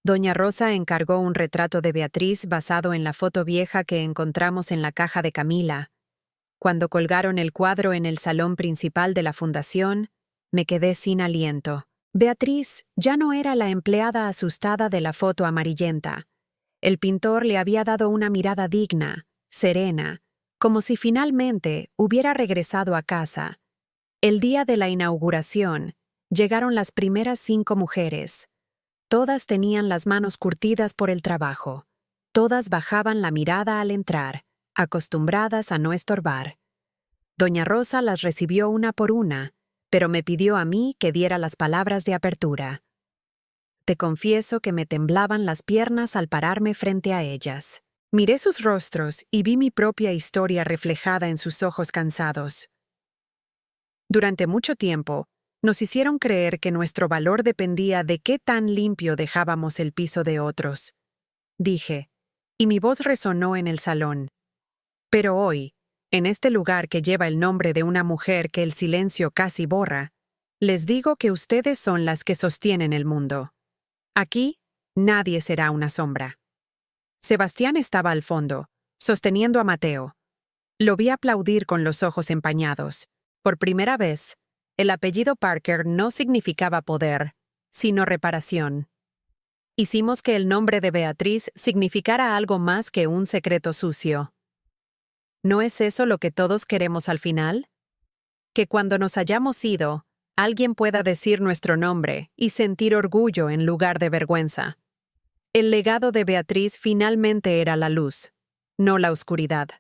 Doña Rosa encargó un retrato de Beatriz basado en la foto vieja que encontramos en la caja de Camila. Cuando colgaron el cuadro en el salón principal de la fundación, me quedé sin aliento. Beatriz ya no era la empleada asustada de la foto amarillenta. El pintor le había dado una mirada digna, serena, como si finalmente hubiera regresado a casa. El día de la inauguración, llegaron las primeras 5 mujeres. Todas tenían las manos curtidas por el trabajo. Todas bajaban la mirada al entrar, acostumbradas a no estorbar. Doña Rosa las recibió una por una, pero me pidió a mí que diera las palabras de apertura. Te confieso que me temblaban las piernas al pararme frente a ellas. Miré sus rostros y vi mi propia historia reflejada en sus ojos cansados. Durante mucho tiempo, nos hicieron creer que nuestro valor dependía de qué tan limpio dejábamos el piso de otros. Dije, y mi voz resonó en el salón. Pero hoy, en este lugar que lleva el nombre de una mujer que el silencio casi borra, les digo que ustedes son las que sostienen el mundo. Aquí, nadie será una sombra. Sebastián estaba al fondo, sosteniendo a Mateo. Lo vi aplaudir con los ojos empañados. Por primera vez, el apellido Parker no significaba poder, sino reparación. Hicimos que el nombre de Beatriz significara algo más que un secreto sucio. ¿No es eso lo que todos queremos al final? Que cuando nos hayamos ido, alguien pueda decir nuestro nombre y sentir orgullo en lugar de vergüenza. El legado de Beatriz finalmente era la luz, no la oscuridad.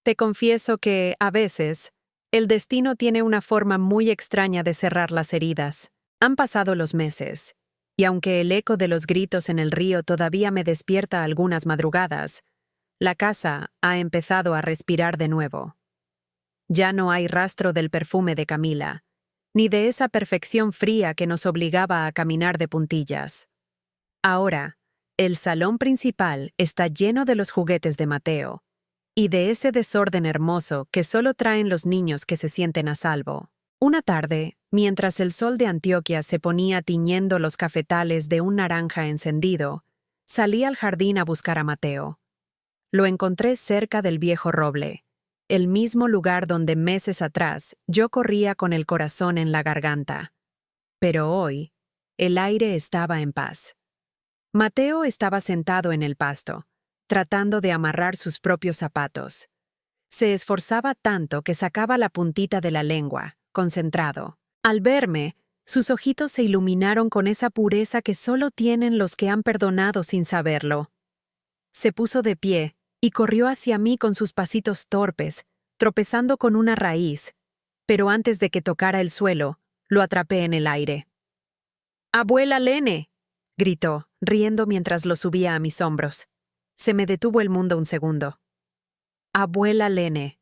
Te confieso que, a veces, el destino tiene una forma muy extraña de cerrar las heridas. Han pasado los meses, y aunque el eco de los gritos en el río todavía me despierta algunas madrugadas, la casa ha empezado a respirar de nuevo. Ya no hay rastro del perfume de Camila, ni de esa perfección fría que nos obligaba a caminar de puntillas. Ahora, el salón principal está lleno de los juguetes de Mateo, y de ese desorden hermoso que solo traen los niños que se sienten a salvo. Una tarde, mientras el sol de Antioquia se ponía tiñendo los cafetales de un naranja encendido, salí al jardín a buscar a Mateo. Lo encontré cerca del viejo roble, el mismo lugar donde meses atrás yo corría con el corazón en la garganta. Pero hoy, el aire estaba en paz. Mateo estaba sentado en el pasto, tratando de amarrar sus propios zapatos. Se esforzaba tanto que sacaba la puntita de la lengua, concentrado. Al verme, sus ojitos se iluminaron con esa pureza que solo tienen los que han perdonado sin saberlo. Se puso de pie y corrió hacia mí con sus pasitos torpes, tropezando con una raíz, pero antes de que tocara el suelo, lo atrapé en el aire. «¡Abuela Lene!», gritó, riendo mientras lo subía a mis hombros. Se me detuvo el mundo un segundo. Abuela Lene.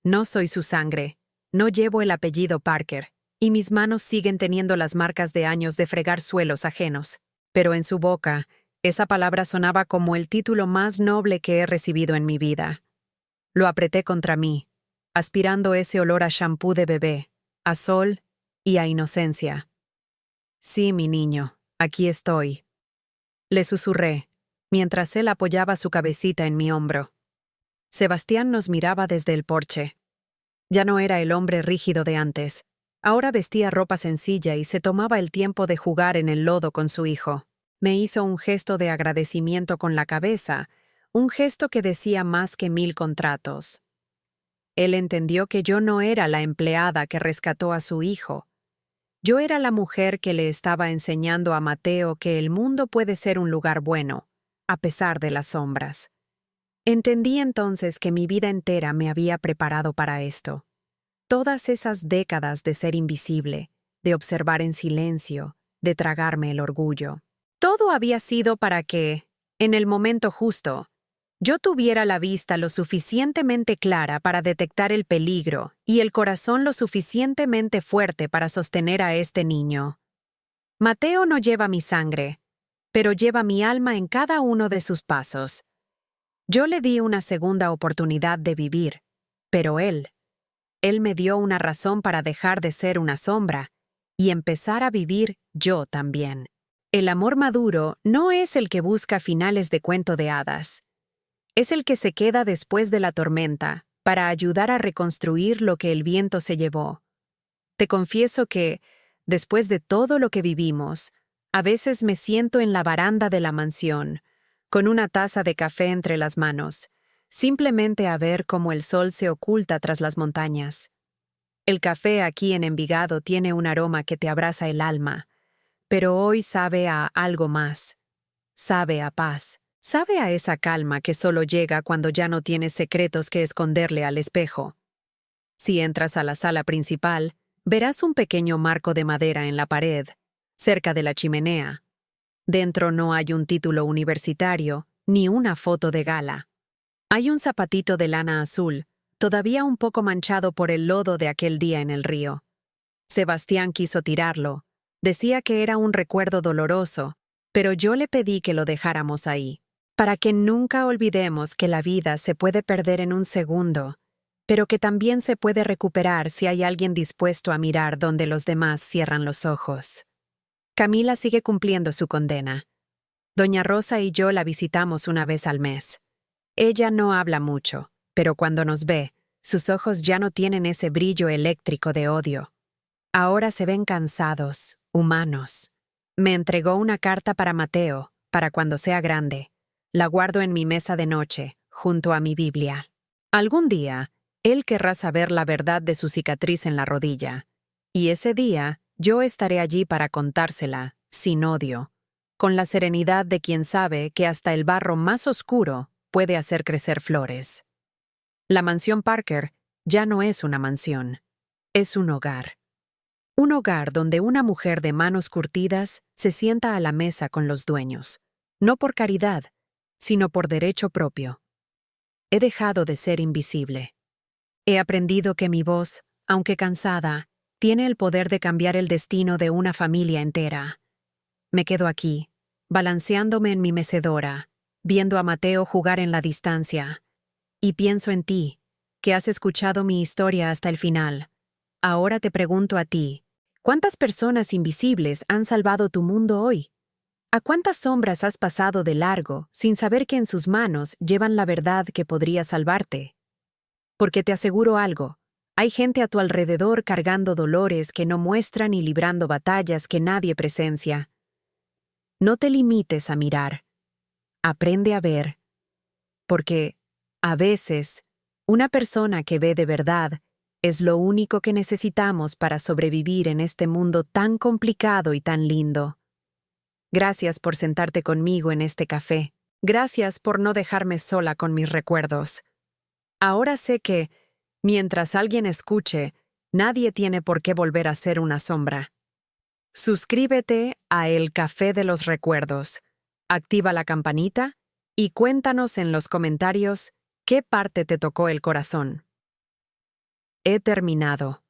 No soy su sangre, no llevo el apellido Parker, y mis manos siguen teniendo las marcas de años de fregar suelos ajenos. Pero en su boca, esa palabra sonaba como el título más noble que he recibido en mi vida. Lo apreté contra mí, aspirando ese olor a shampoo de bebé, a sol y a inocencia. Sí, mi niño, aquí estoy. Le susurré, mientras él apoyaba su cabecita en mi hombro. Sebastián nos miraba desde el porche. Ya no era el hombre rígido de antes. Ahora vestía ropa sencilla y se tomaba el tiempo de jugar en el lodo con su hijo. Me hizo un gesto de agradecimiento con la cabeza, un gesto que decía más que 1000 contratos. Él entendió que yo no era la empleada que rescató a su hijo. Yo era la mujer que le estaba enseñando a Mateo que el mundo puede ser un lugar bueno, a pesar de las sombras. Entendí entonces que mi vida entera me había preparado para esto. Todas esas décadas de ser invisible, de observar en silencio, de tragarme el orgullo. Todo había sido para que, en el momento justo, yo tuviera la vista lo suficientemente clara para detectar el peligro y el corazón lo suficientemente fuerte para sostener a este niño. Mateo no lleva mi sangre, pero lleva mi alma en cada uno de sus pasos. Yo le di una segunda oportunidad de vivir, pero él me dio una razón para dejar de ser una sombra y empezar a vivir yo también. El amor maduro no es el que busca finales de cuento de hadas. Es el que se queda después de la tormenta para ayudar a reconstruir lo que el viento se llevó. Te confieso que, después de todo lo que vivimos, a veces me siento en la baranda de la mansión, con una taza de café entre las manos, simplemente a ver cómo el sol se oculta tras las montañas. El café aquí en Envigado tiene un aroma que te abraza el alma, pero hoy sabe a algo más. Sabe a paz. Sabe a esa calma que solo llega cuando ya no tienes secretos que esconderle al espejo. Si entras a la sala principal, verás un pequeño marco de madera en la pared, cerca de la chimenea. Dentro no hay un título universitario, ni una foto de gala. Hay un zapatito de lana azul, todavía un poco manchado por el lodo de aquel día en el río. Sebastián quiso tirarlo. Decía que era un recuerdo doloroso, pero yo le pedí que lo dejáramos ahí, para que nunca olvidemos que la vida se puede perder en un segundo, pero que también se puede recuperar si hay alguien dispuesto a mirar donde los demás cierran los ojos. Camila sigue cumpliendo su condena. Doña Rosa y yo la visitamos una vez al mes. Ella no habla mucho, pero cuando nos ve, sus ojos ya no tienen ese brillo eléctrico de odio. Ahora se ven cansados, humanos. Me entregó una carta para Mateo, para cuando sea grande. La guardo en mi mesa de noche, junto a mi Biblia. Algún día, él querrá saber la verdad de su cicatriz en la rodilla. Y ese día, yo estaré allí para contársela, sin odio, con la serenidad de quien sabe que hasta el barro más oscuro puede hacer crecer flores. La mansión Parker ya no es una mansión, es un hogar. Un hogar donde una mujer de manos curtidas se sienta a la mesa con los dueños, no por caridad, sino por derecho propio. He dejado de ser invisible. He aprendido que mi voz, aunque cansada, tiene el poder de cambiar el destino de una familia entera. Me quedo aquí, balanceándome en mi mecedora, viendo a Mateo jugar en la distancia. Y pienso en ti, que has escuchado mi historia hasta el final. Ahora te pregunto a ti, ¿cuántas personas invisibles han salvado tu mundo hoy? ¿A cuántas sombras has pasado de largo sin saber que en sus manos llevan la verdad que podría salvarte? Porque te aseguro algo, hay gente a tu alrededor cargando dolores que no muestran y librando batallas que nadie presencia. No te limites a mirar. Aprende a ver. Porque, a veces, una persona que ve de verdad es lo único que necesitamos para sobrevivir en este mundo tan complicado y tan lindo. Gracias por sentarte conmigo en este café. Gracias por no dejarme sola con mis recuerdos. Ahora sé que, mientras alguien escuche, nadie tiene por qué volver a ser una sombra. Suscríbete a El Café de los Recuerdos, activa la campanita y cuéntanos en los comentarios qué parte te tocó el corazón. He terminado.